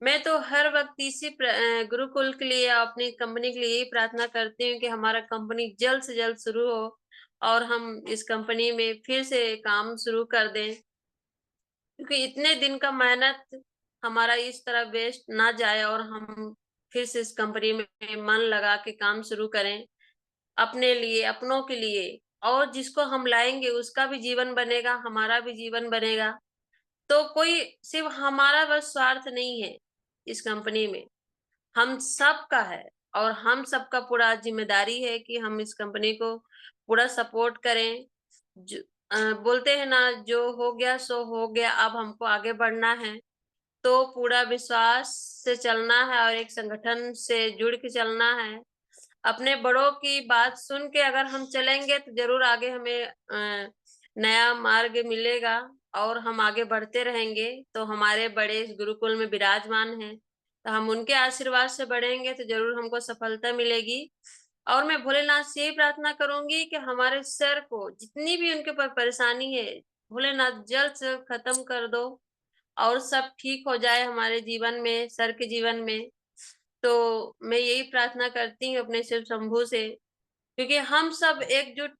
[SPEAKER 7] मैं तो हर वक्त इसी गुरुकुल के लिए अपनी कंपनी के लिए यही प्रार्थना करती हूँ कि हमारा कंपनी जल्द से जल्द शुरू हो और हम इस कंपनी में फिर से काम शुरू कर दें, क्योंकि इतने दिन का मेहनत हमारा इस तरह वेस्ट ना जाए और हम फिर से इस कंपनी में मन लगा के काम शुरू करें अपने लिए, अपनों के लिए, और जिसको हम लाएंगे उसका भी जीवन बनेगा, हमारा भी जीवन बनेगा। तो कोई सिर्फ हमारा बस स्वार्थ नहीं है इस कंपनी में, हम सबका है और हम सबका पूरा जिम्मेदारी है कि हम इस कंपनी को पूरा सपोर्ट करें। बोलते हैं ना, जो हो गया सो हो गया, अब हमको आगे बढ़ना है, तो पूरा विश्वास से चलना है और एक संगठन से जुड़ के चलना है। अपने बड़ों की बात सुन के अगर हम चलेंगे तो जरूर आगे हमें नया मार्ग मिलेगा और हम आगे बढ़ते रहेंगे। तो हमारे बड़े इस गुरुकुल में विराजमान हैं, तो हम उनके आशीर्वाद से बढ़ेंगे तो जरूर हमको सफलता मिलेगी। और मैं भोलेनाथ से यही प्रार्थना करूंगी कि हमारे सर को जितनी भी उनके ऊपर परेशानी है, भोलेनाथ जल्द से जल्द खत्म कर दो और सब ठीक हो जाए हमारे जीवन में, सर के जीवन में। तो मैं यही प्रार्थना करती हूँ अपने शिव शंभू से, क्योंकि हम सब एकजुट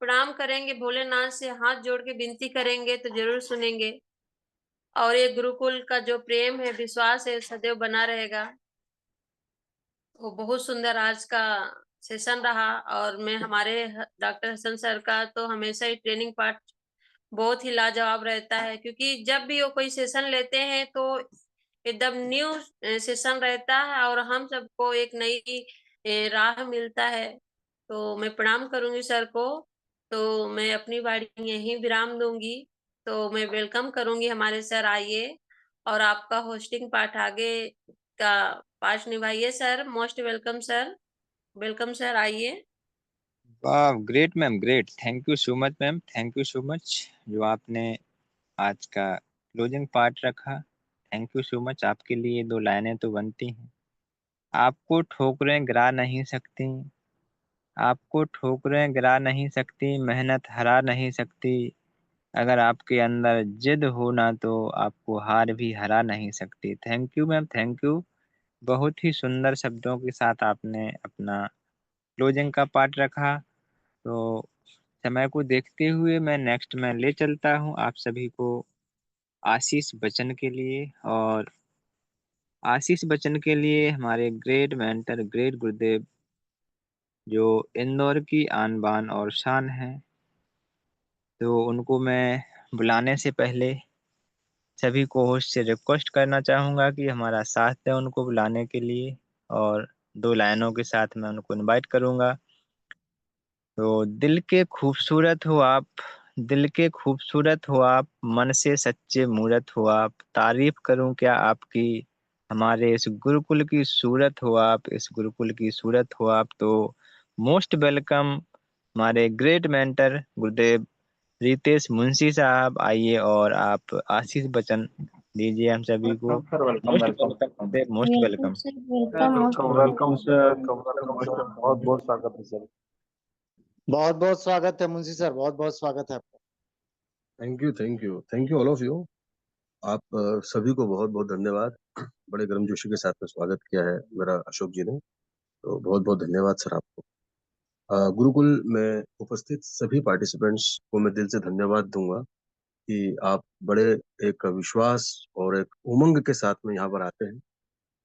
[SPEAKER 7] प्रणाम करेंगे भोलेनाथ से, हाथ जोड़ के विनती करेंगे तो जरूर सुनेंगे। और ये गुरुकुल का जो प्रेम है, विश्वास है, सदैव बना रहेगा। वो बहुत सुंदर आज का सेशन रहा और मैं हमारे डॉक्टर हसन सर का तो हमेशा ही ट्रेनिंग पार्ट बहुत ही लाजवाब रहता है, क्योंकि जब भी वो कोई सेशन लेते हैं तो एकदम न्यू सेशन रहता है और हम सबको एक नई राह मिलता है। तो मैं प्रणाम करूंगी सर को। तो मैं अपनी वाणी यहीं विराम दूंगी। तो मैं वेलकम करूंगी हमारे सर, आइए और आपका होस्टिंग पार्ट आगे का पार्ट निभाइए sir. Most welcome sir, welcome sir, आइए।
[SPEAKER 2] वाह, great ma'am, great. Thank you so much ma'am, thank you so much जो आपने आज का क्लोजिंग पार्ट रखा। Thank you so much. आपके लिए दो लाइनें तो बनती हैं। आपको ठोकरें गिरा नहीं सकती, आपको ठोकरें गिरा नहीं सकती, मेहनत हरा नहीं सकती। अगर आपके अंदर जिद हो ना तो आपको हार भी हरा नहीं सकती। Thank you ma'am, thank you. बहुत ही सुंदर शब्दों के साथ आपने अपना क्लोजिंग का पार्ट रखा। तो समय को देखते हुए मैं नेक्स्ट में ले चलता हूँ आप सभी को आशीष बच्चन के लिए। और आशीष बच्चन के लिए हमारे ग्रेट मेंटर, ग्रेट गुरुदेव, जो इंदौर की आन बान और शान है, तो उनको मैं बुलाने से पहले सभी को होस्ट से रिक्वेस्ट करना चाहूँगा कि हमारा साथ दें उनको बुलाने के लिए। और दो लाइनों के साथ मैं उनको इनवाइट करूँगा। तो दिल के खूबसूरत हो आप, दिल के खूबसूरत हो आप, मन से सच्चे मूरत हो आप, तारीफ करूं क्या आपकी, हमारे इस गुरुकुल की सूरत हो आप, इस गुरुकुल की सूरत हो आप। तो मोस्ट वेलकम हमारे ग्रेट मेंटर गुरुदेव रितेश मुंशी साहब, आइए और आप आशीष बचन दीजिए हम सभी को।
[SPEAKER 4] Welcome sir, welcome
[SPEAKER 2] most
[SPEAKER 4] welcome
[SPEAKER 2] welcome, most
[SPEAKER 6] welcome
[SPEAKER 2] welcome.
[SPEAKER 6] Sir, welcome most
[SPEAKER 4] welcome sir, बहुत बहुत स्वागत है सर।
[SPEAKER 8] बहुत बहुत स्वागत है मुंशी सर, बहुत बहुत स्वागत है आपका।
[SPEAKER 4] Thank you, thank you, thank you all of you. आप सभी को बहुत बहुत धन्यवाद। बड़े गर्मजोशी के साथ में स्वागत किया है मेरा अशोक जी ने, तो बहुत बहुत धन्यवाद सर आपको। गुरुकुल में उपस्थित सभी पार्टिसिपेंट्स को मैं दिल से धन्यवाद दूंगा कि आप बड़े एक विश्वास और एक उमंग के साथ में यहाँ पर आते हैं।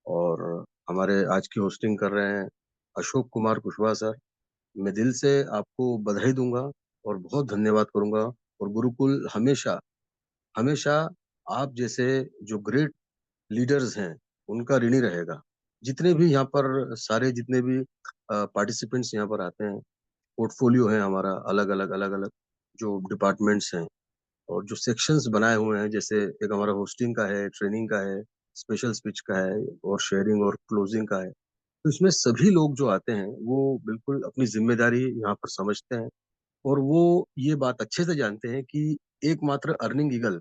[SPEAKER 4] और हमारे आज की होस्टिंग कर रहे हैं अशोक कुमार कुशवाहा सर, मैं दिल से आपको बधाई दूंगा और बहुत धन्यवाद करूंगा। और गुरुकुल हमेशा हमेशा आप जैसे जो ग्रेट लीडर्स हैं उनका ऋणी रहेगा। जितने भी यहाँ पर सारे जितने भी पार्टिसिपेंट्स यहाँ पर आते हैं, पोर्टफोलियो है हमारा अलग अलग जो डिपार्टमेंट्स हैं और जो सेक्शंस बनाए हुए हैं, जैसे एक हमारा होस्टिंग का है, ट्रेनिंग का है, स्पेशल स्पीच का है और शेयरिंग और क्लोजिंग का है। तो इसमें सभी लोग जो आते हैं वो बिल्कुल अपनी जिम्मेदारी यहाँ पर समझते हैं और वो ये बात अच्छे से जानते हैं कि एकमात्र अर्निंग ईगल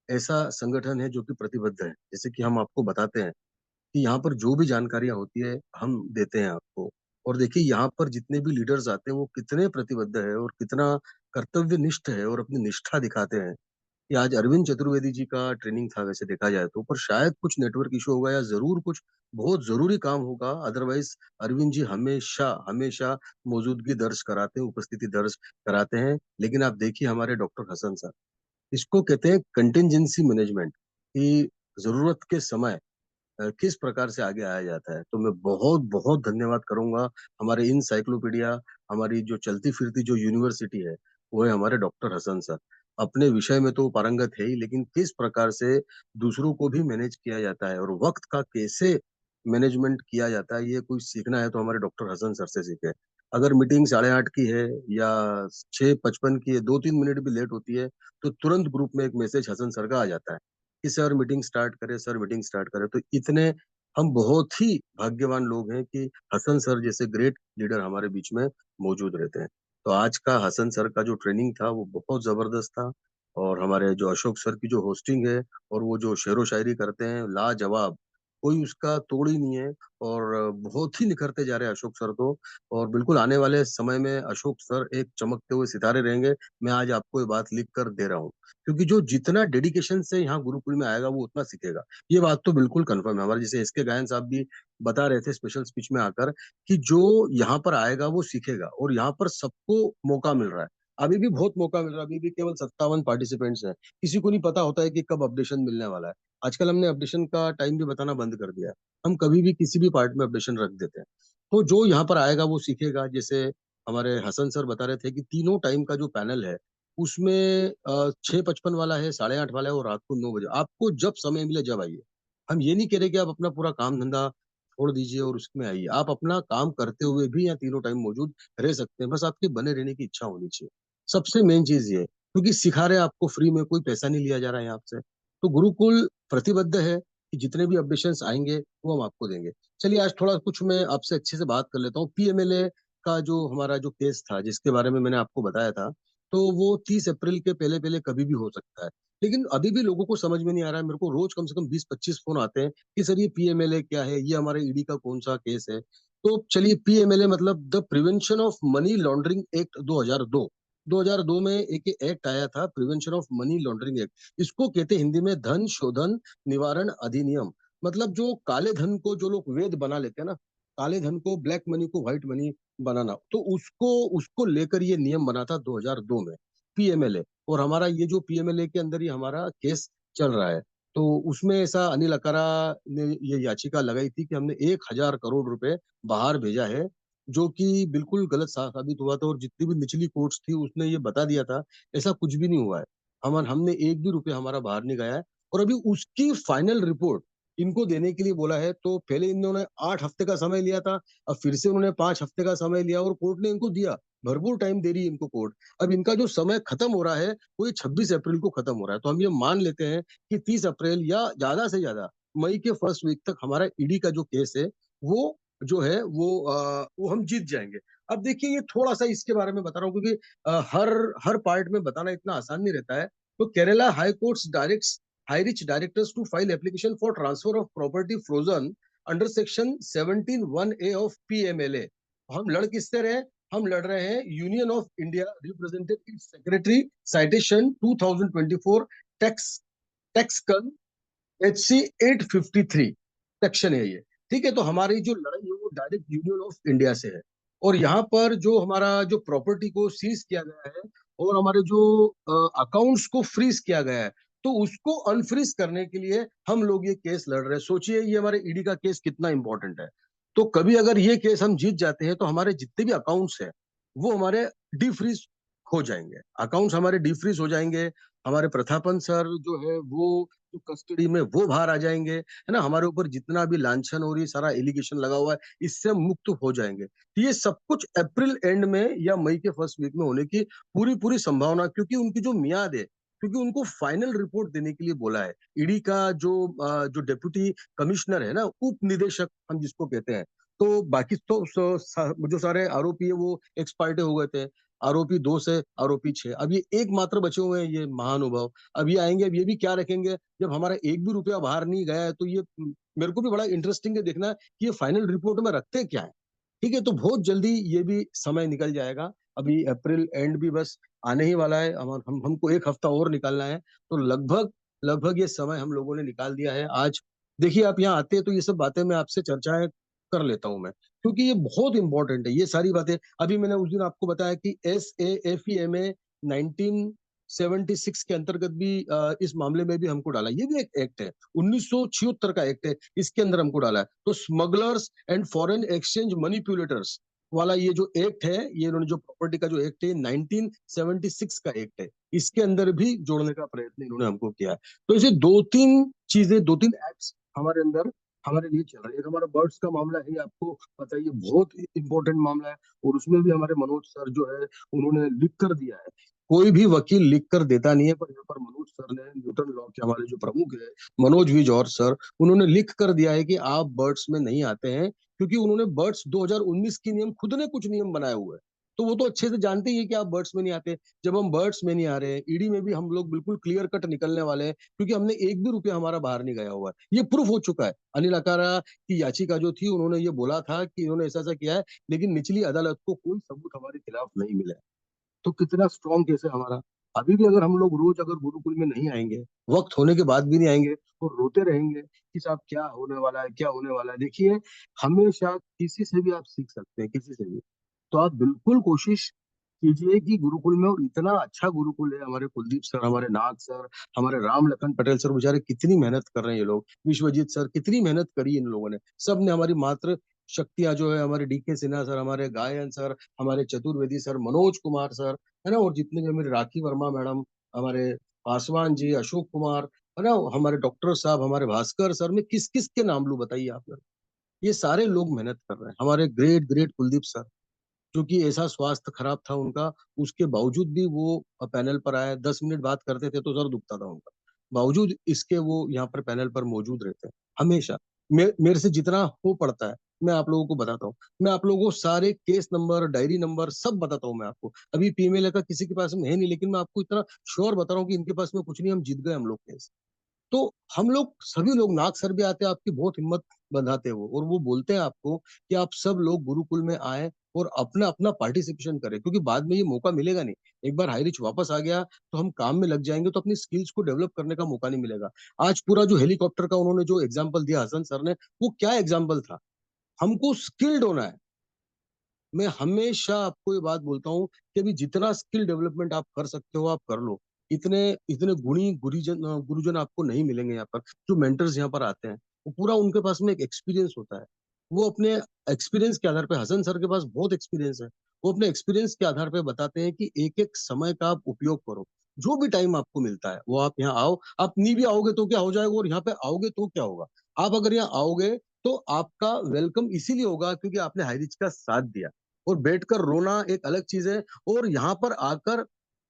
[SPEAKER 4] ऐसा संगठन है जो कि प्रतिबद्ध है। जैसे कि हम आपको बताते हैं कि यहाँ पर जो भी जानकारियां होती है हम देते हैं आपको। और देखिए यहाँ पर जितने भी लीडर्स आते हैं वो कितने प्रतिबद्ध है और कितना कर्तव्यनिष्ठ है और अपनी निष्ठा दिखाते हैं कि आज अरविंद चतुर्वेदी जी का ट्रेनिंग था वैसे देखा जाए तो, पर शायद कुछ नेटवर्क इशू होगा या जरूर कुछ बहुत जरूरी काम होगा। अदरवाइज अरविंद जी हमेशा हमेशा मौजूदगी दर्ज कराते हैं, उपस्थिति दर्ज कराते हैं। लेकिन आप देखिए हमारे डॉक्टर हसन सर, इसको कहते हैं कंटिजेंसी मैनेजमेंट, कि जरूरत के समय किस प्रकार से आगे आया जाता है। तो मैं बहुत बहुत धन्यवाद करूंगा हमारे इनसाइक्लोपीडिया, हमारी जो चलती फिरती जो यूनिवर्सिटी है वो है हमारे डॉक्टर हसन सर। अपने विषय में तो पारंगत है ही, लेकिन किस प्रकार से दूसरों को भी मैनेज किया जाता है और वक्त का कैसे मैनेजमेंट किया जाता है, ये कोई सीखना है तो हमारे डॉक्टर हसन सर से सीखे। अगर मीटिंग 8:30 की है या 6:55 की है, 2-3 मिनट भी लेट होती है तो तुरंत ग्रुप में एक मैसेज हसन सर का आ जाता है कि सर मीटिंग स्टार्ट करें, सर मीटिंग स्टार्ट करें। तो इतने हम बहुत ही भाग्यवान लोग हैं कि हसन सर जैसे ग्रेट लीडर हमारे बीच में मौजूद रहते हैं। तो आज का हसन सर का जो ट्रेनिंग था वो बहुत जबरदस्त था। और हमारे जो अशोक सर की जो होस्टिंग है और वो जो शेरो शायरी करते हैं लाजवाब, कोई उसका तोड़ ही नहीं है। और बहुत ही निखरते जा रहे हैं अशोक सर तो। और बिल्कुल आने वाले समय में अशोक सर एक चमकते हुए सितारे रहेंगे। मैं आज आपको ये बात लिख कर दे रहा हूँ, क्योंकि जो जितना डेडिकेशन से यहाँ गुरुकुल में आएगा वो उतना सीखेगा। ये बात तो बिल्कुल कंफर्म है। हमारे जैसे एसके गायन साहब भी बता रहे थे स्पेशल स्पीच में आकर कि जो यहाँ पर आएगा वो सीखेगा और यहाँ पर सबको मौका मिल रहा है। अभी भी बहुत मौका मिल रहा है, अभी भी केवल 57 पार्टिसिपेंट्स हैं। किसी को नहीं पता होता है कि कब अपडेशन मिलने वाला है। आजकल हमने अपडेशन का टाइम भी बताना बंद कर दिया है। हम कभी भी किसी भी पार्ट में अपडेशन रख देते हैं। तो जो यहाँ पर आएगा वो सीखेगा। जैसे हमारे हसन सर बता रहे थे कि तीनों टाइम का जो पैनल है उसमें 6:55 वाला है, 8:30 वाला है और रात को 9 बजे। आपको जब समय मिले जब आइए। हम ये नहीं कह रहे कि आप अपना पूरा काम धंधा छोड़ दीजिए और उसमें आइए। आप अपना काम करते हुए भी यहाँ तीनों टाइम मौजूद रह सकते हैं, बस आपके बने रहने की इच्छा होनी चाहिए। सबसे मेन चीज ये है, क्योंकि सिखा रहे हैं आपको फ्री में, कोई पैसा नहीं लिया जा रहा है यहाँ आपसे। तो गुरुकुल प्रतिबद्ध है कि जितने भी अपडेशंस आएंगे वो हम आपको देंगे। चलिए आज थोड़ा कुछ मैं आपसे अच्छे से बात कर लेता हूँ। पीएमएलए का जो हमारा जो केस था जिसके बारे में मैंने आपको बताया था, तो वो 30 अप्रैल के पहले पहले कभी भी हो सकता है। लेकिन अभी भी लोगों को समझ में नहीं आ रहा है। मेरे को रोज कम से कम 20-25 फोन आते हैं कि सर ये पीएमएलए क्या है, ये हमारे ईडी का कौन सा केस है। तो चलिए, पीएमएलए मतलब the prevention of money laundering act 2002। 2002 में एक एक्ट आया था, prevention of money laundering act. इसको कहते हैं हिंदी में धन शोधन निवारण अधिनियम। मतलब जो काले धन को जो लोग वैध बना लेते हैं ना, काले धन को, ब्लैक मनी को व्हाइट मनी बनाना, तो उसको उसको लेकर ये नियम बना था 2002 में, पीएमएलए। और हमारा ये जो पीएमएलए के अंदर ही हमारा केस चल रहा है। तो उसमें ऐसा अनिल अकारा ने ये याचिका लगाई थी कि हमने 1,000 करोड़ रुपए बाहर भेजा है, जो कि बिल्कुल गलत साबित हुआ था। और जितनी भी निचली कोर्ट्स थी उसने ये बता दिया था ऐसा कुछ भी नहीं हुआ है। हमने एक भी रुपया हमारा बाहर नहीं गया है। और अभी उसकी फाइनल रिपोर्ट इनको देने के लिए बोला है। तो पहले इन्होंने 8 हफ्ते का समय लिया था, अब फिर से उन्होंने 5 हफ्ते का समय लिया और कोर्ट ने इनको दिया। भरपूर टाइम दे रही है इनको कोर्ट। अब इनका जो समय खत्म हो रहा है वो ये 26 अप्रैल को खत्म हो रहा है। तो हम ये मान लेते हैं कि 30 अप्रैल या ज्यादा से ज्यादा मई के फर्स्ट वीक तक हमारा ईडी का जो केस है वो जो है वो हम जीत जाएंगे। अब देखिए, ये थोड़ा सा इसके बारे में बता रहा हूँ क्योंकि हर हर पार्ट में बताना इतना आसान नहीं रहता है। तो Kerala high courts directs high rich directors to file application for transfer of property frozen under section 17(1)(a) of PMLA. हम लड़ किससे रहे? हम लड़ रहे हैं union of India represented its secretary citation 2024 tax tax कन HC 853 सेक्शन है ये। ठीक है, तो हमारी जो लड़ाई है वो डायरेक्ट यूनियन ऑफ इंडिया से है। और यहाँ पर जो हमारा जो प्रॉपर्टी को सीज किया गया है और हमारे जो अकाउंट्स को फ्रीज किया गया है, तो उसको अनफ्रीज करने के लिए हम लोग ये केस लड़ रहे हैं। सोचिए ये हमारे ईडी का केस कितना इंपॉर्टेंट है। तो कभी अगर ये केस हम जीत जाते हैं तो हमारे जितने भी अकाउंट्स हैं वो हमारे डीफ्रीज हो जाएंगे, अकाउंट्स हमारे डीफ्रीज हो जाएंगे। हमारे प्रतापन सर जो है वो जो कस्टडी में वो बाहर आ जाएंगे, है ना। हमारे ऊपर जितना भी लांछन और ये सारा एलिगेशन लगा हुआ है, इससे हम मुक्त हो जाएंगे। तो ये सब कुछ अप्रैल एंड में या मई के फर्स्ट वीक में होने की पूरी पूरी संभावना, क्योंकि उनकी जो मियाद है, क्योंकि उनको फाइनल रिपोर्ट देने के लिए बोला है। ईडी का जो डेप्यूटी कमिश्नर है ना, उप निदेशक हम जिसको कहते हैं, तो बाकी तो जो सारे आरोपी है वो एक्सपायर्ड हो गए थे। आरोपी 2 से आरोपी 6, अब ये एक मात्र बचे हुए हैं, ये महानुभाव। अब ये आएंगे, अब ये भी क्या रखेंगे, जब हमारा एक भी रुपया बाहर नहीं गया है, तो ये मेरे को भी बड़ा इंटरेस्टिंग है देखना कि ये फाइनल रिपोर्ट में रखते क्या है। ठीक है, तो बहुत जल्दी ये भी समय निकल जाएगा। अभी अप्रैल एंड भी बस आने ही वाला है, हमको एक हफ्ता और निकालना है। तो लगभग लगभग ये समय हम लोगों ने निकाल दिया है। आज देखिए, आप यहाँ आते हैं तो ये सब बातें मैं आपसे चर्चाएं कर लेता हूं मैं, क्योंकि ये बहुत इंपॉर्टेंट है ये सारी बातें। अभी मैंने उस दिन आपको बताया कि SAFEMA 1976 के अंतर्गत भी इस मामले में भी हमको डाला। ये भी एक एक्ट है, 1976 का एक्ट है, इसके अंदर हमको डाला है। तो smugglers and foreign exchange manipulators वाला ये जो एक्ट है, ये इन्होंने जो प्रॉपर्टी का जो एक्ट है 1976 का एक्ट है, इसके अंदर भी जोड़ने का प्रयत्न इन्होंने हमको किया है। तो ऐसे 2-3 चीजें, 2-3 एक्ट्स हमारे अंदर हमारे लिए चल रही है। एक हमारा बर्ड्स का मामला है, आपको पता है, ये बहुत इंपॉर्टेंट मामला है। और उसमें भी हमारे मनोज सर जो है उन्होंने लिख कर दिया है। कोई भी वकील लिख कर देता नहीं है, पर यहाँ पर मनोज सर ने, न्यूटन लॉ के हमारे जो प्रमुख है मनोज वी जॉर्ज सर, उन्होंने लिख कर दिया है कि आप बर्ड्स में नहीं आते हैं, क्योंकि उन्होंने बर्ड्स 2019 की नियम, खुद ने कुछ नियम बनाए हुए हैं। तो वो तो अच्छे से जानते ही है कि आप बर्ड्स में नहीं आते। जब हम बर्ड्स में नहीं आ रहे हैं, ईडी में भी हम लोग बिल्कुल क्लियर कट निकलने वाले हैं, क्योंकि हमने एक भी रुपया हमारा बाहर नहीं गया हुआ है। ये प्रूफ हो चुका है। अनिल अकारा की याचिका जो थी, उन्होंने ये बोला था कि इन्होंने ऐसा ऐसा किया है, लेकिन निचली अदालत को कोई सबूत हमारे खिलाफ नहीं मिला। तो कितना स्ट्रॉन्ग केस है हमारा। अभी भी अगर हम लोग रोज अगर गुरुकुल में नहीं आएंगे, वक्त होने के बाद भी नहीं आएंगे, और रोते रहेंगे कि साहब क्या होने वाला है, क्या होने वाला है। देखिए, हमेशा किसी से भी आप सीख सकते हैं, किसी से भी। तो आप बिल्कुल कोशिश कीजिए कि गुरुकुल में, और इतना अच्छा गुरुकुल है, हमारे कुलदीप सर, हमारे नाग सर, हमारे राम लखन पटेल सर, बेचारे कितनी मेहनत कर रहे हैं ये लोग, विश्वजीत सर, कितनी मेहनत करी इन लोगों ने। सब ने हमारी मात्र शक्तियां जो है, हमारे DK सिन्हा सर, हमारे गायन सर, हमारे चतुर्वेदी सर, मनोज कुमार सर, है ना, और जितने भी, मेरे राखी वर्मा मैडम, हमारे पासवान जी, अशोक कुमार, है ना, हमारे डॉक्टर साहब, हमारे भास्कर सर, मैं किस किस के नाम लूं बताइए आप। ये सारे लोग मेहनत कर रहे हैं। हमारे ग्रेट ग्रेट कुलदीप सर, जो कि ऐसा स्वास्थ्य खराब था उनका, उसके बावजूद भी वो पैनल पर आए। 10 मिनट बात करते थे तो सर दुखता था उनका, बावजूद इसके वो यहाँ पर पैनल पर मौजूद रहते हैं हमेशा। मेरे से जितना हो पड़ता है मैं आप लोगों को बताता हूँ। मैं आप लोगों को सारे केस नंबर, डायरी नंबर सब बताता हूँ मैं आपको। अभी फीमेल का किसी के पास में है नहीं, लेकिन मैं आपको इतना श्योर बता रहा हूँ कि इनके पास में कुछ नहीं, हम जीत गए हम लोग केस। तो हम लोग सभी लोग, नाग सर भी आते हैं, आपकी बहुत हिम्मत बंधाते हैं वो, और वो बोलते हैं आपको कि आप सब लोग गुरुकुल में आए और अपना अपना पार्टिसिपेशन करें, क्योंकि बाद में ये मौका मिलेगा नहीं। एक बार हाई रिच वापस आ गया तो हम काम में लग जाएंगे, तो अपनी स्किल्स को डेवलप करने का मौका नहीं मिलेगा। आज पूरा जो हेलीकॉप्टर का उन्होंने जो एग्जाम्पल दिया हसन सर ने, वो क्या एग्जाम्पल था। हमको स्किल्ड होना है। मैं हमेशा आपको ये बात बोलता हूँ कि अभी जितना स्किल डेवलपमेंट आप कर सकते हो आप कर लो। इतने इतने गुणी गुरुजन आपको नहीं मिलेंगे यहाँ पर। जो मेंटर्स यहाँ पर आते हैं, वो पूरा उनके पास में एक एक्सपीरियंस होता है। वो अपने एक्सपीरियंस के आधार पे, हसन सर के पास बहुत एक्सपीरियंस है, वो अपने एक्सपीरियंस के आधार पे बताते हैं कि एक एक समय का आप उपयोग करो। जो भी टाइम आपको मिलता है वो आप यहाँ आओ। आप नहीं भी आओगे तो क्या हो जाएगा, और यहाँ पे आओगे तो क्या होगा। आप अगर यहाँ आओगे तो आपका वेलकम इसीलिए होगा क्योंकि आपने हाई रिच का साथ दिया। और बैठकर रोना एक अलग चीज है, और यहाँ पर आकर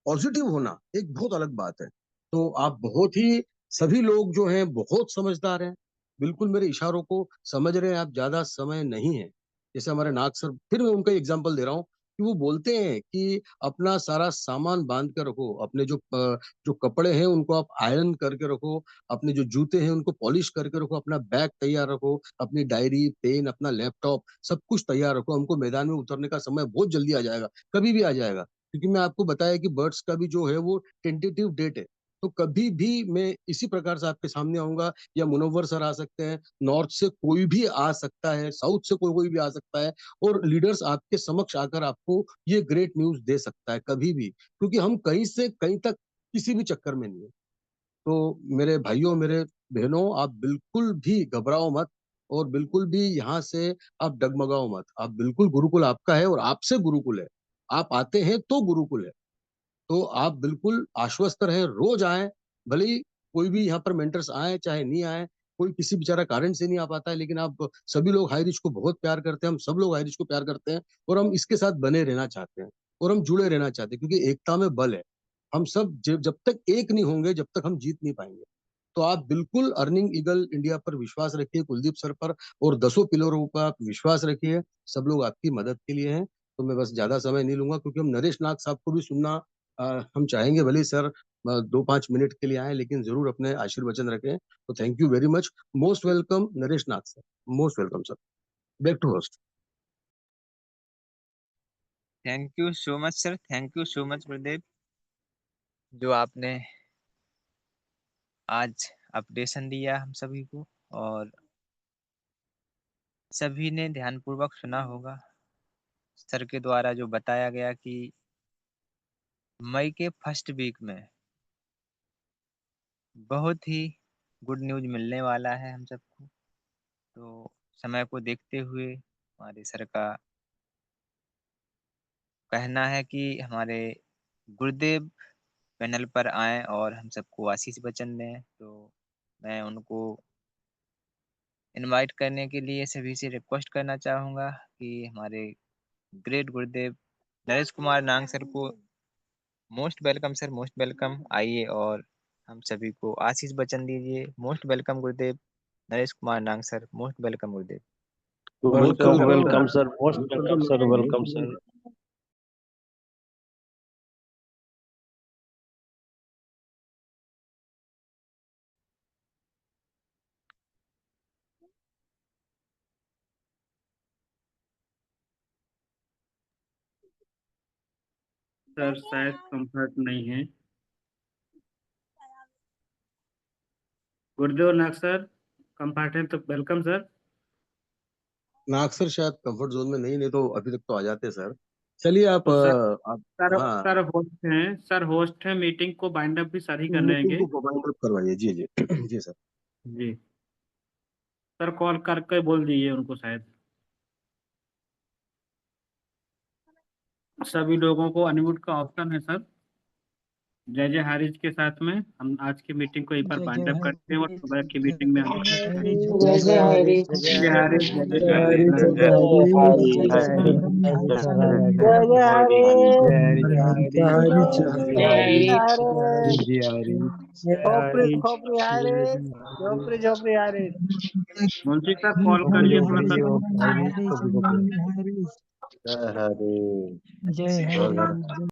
[SPEAKER 4] पॉजिटिव होना एक बहुत अलग बात है। तो आप बहुत ही, सभी लोग जो हैं बहुत समझदार हैं, बिल्कुल मेरे इशारों को समझ रहे हैं। आप, ज्यादा समय नहीं है। जैसे हमारे नाग सर, फिर मैं उनका एग्जाम्पल दे रहा हूँ कि वो बोलते हैं कि अपना सारा सामान बांध कर रखो, अपने जो कपड़े हैं उनको आप आयरन करके रखो, अपने जो जूते हैं उनको पॉलिश करके रखो, अपना बैग तैयार रखो, अपनी डायरी, पेन, अपना लैपटॉप, सब कुछ तैयार रखो। हमको मैदान में उतरने का समय बहुत जल्दी आ जाएगा, कभी भी आ जाएगा। क्योंकि मैं आपको बताया कि बर्ड्स का भी जो है वो टेंटेटिव डेट है। तो कभी भी मैं इसी प्रकार से आपके सामने आऊंगा, या मुनव्वर सर आ सकते हैं, नॉर्थ से कोई भी आ सकता है, साउथ से कोई कोई भी आ सकता है, और लीडर्स आपके समक्ष आकर आपको ये ग्रेट न्यूज दे सकता है कभी भी, क्योंकि हम कहीं से कहीं तक किसी भी चक्कर में नहीं है। तो मेरे भाइयों, मेरे बहनों, आप बिल्कुल भी घबराओ मत, और बिल्कुल भी यहाँ से आप डगमगाओ मत। आप बिल्कुल, गुरुकुल आपका है और आपसे गुरुकुल है। आप आते हैं तो गुरुकुल है, तो आप बिल्कुल आश्वस्त रहें, रोज आएं, भले ही कोई भी यहाँ पर मेंटर्स आए चाहे नहीं आए, कोई किसी बेचारा कारण से नहीं आ पाता है, लेकिन आप सभी लोग हाई रिच को बहुत प्यार करते हैं, हम सब लोग हाई रिच को प्यार करते हैं और हम इसके साथ बने रहना चाहते हैं और हम जुड़े रहना चाहते हैं, क्योंकि एकता में बल है। हम सब जब तक एक नहीं होंगे, जब तक हम जीत नहीं पाएंगे। तो आप बिल्कुल अर्निंग ईगल इंडिया पर विश्वास रखिए, कुलदीप सर पर, और 10 पिलरों पर आप विश्वास रखिए। सब लोग आपकी मदद के लिए हैं। तो मैं बस ज्यादा समय नहीं लूंगा, क्योंकि हम नरेश नाग साहब को भी सुनना हम चाहेंगे। भले ही सर 2-5 मिनट के लिए आए, लेकिन जरूर अपने आशीर्वचन रखें। तो thank you very much. Most welcome Naresh Nag sir, most welcome sir. Back to host.
[SPEAKER 2] Thank you so much sir, thank you so much Gurudev, जो आपने आज अपडेशन दिया हम सभी को, और सभी ने ध्यानपूर्वक सुना होगा। सर के द्वारा जो बताया गया कि मई के फर्स्ट वीक में बहुत ही गुड न्यूज मिलने वाला है हम सबको। तो समय को देखते हुए हमारे सर का कहना है कि हमारे गुरुदेव पैनल पर आएं और हम सबको आशीष वचन दें। तो मैं उनको इनवाइट करने के लिए सभी से रिक्वेस्ट करना चाहूँगा कि हमारे ग्रेट गुरुदेव नरेश कुमार नांग सर को most welcome sir, most welcome. आइए और हम सभी को आशीष वचन दीजिए। मोस्ट वेलकम गुरुदेव नरेश कुमार नांग सर, मोस्ट वेलकम गुरुदेव।
[SPEAKER 4] Welcome
[SPEAKER 3] welcome sir, most welcome sir, welcome sir.
[SPEAKER 1] Sir शायद कंफर्ट नहीं है। गुरुदेव नाग सर कंफर्ट है तो वेलकम सर।
[SPEAKER 4] नाग सर शायद कंफर्ट जोन में नहीं तो अभी तक तो आ जाते सर। चलिए आप
[SPEAKER 1] तो सर
[SPEAKER 4] आप
[SPEAKER 1] सर
[SPEAKER 4] हाँ,
[SPEAKER 1] सर होस्ट हैं, सर होस्ट हैं, मीटिंग को बाइंड अप भी सर ही कर
[SPEAKER 4] मीटिंग
[SPEAKER 1] लेंगे।
[SPEAKER 4] को वाइंड अप करवाइए। जी जी जी सर।
[SPEAKER 1] जी सर, कॉल करके बोल दीजिए उनको। शायद सभी लोगों को अनम्यूट का ऑप्शन है सर। जय जय हारिज के साथ में हम आज की मीटिंग को एक बार बाइंड अप करते हैं और सुबह की मीटिंग में हम
[SPEAKER 6] जय जय हरि।
[SPEAKER 1] जय जय हारिज, जय जय
[SPEAKER 3] जय
[SPEAKER 1] हारिज,
[SPEAKER 3] जय
[SPEAKER 1] जय जय
[SPEAKER 3] हरि,
[SPEAKER 1] हारिज।
[SPEAKER 3] जय
[SPEAKER 6] खोपड़ी खोपड़ी हरे, झोपड़ी झोपड़ी हरे।
[SPEAKER 1] मुंशी साहब कॉल करिए थोड़ा सा।
[SPEAKER 3] जय हरि।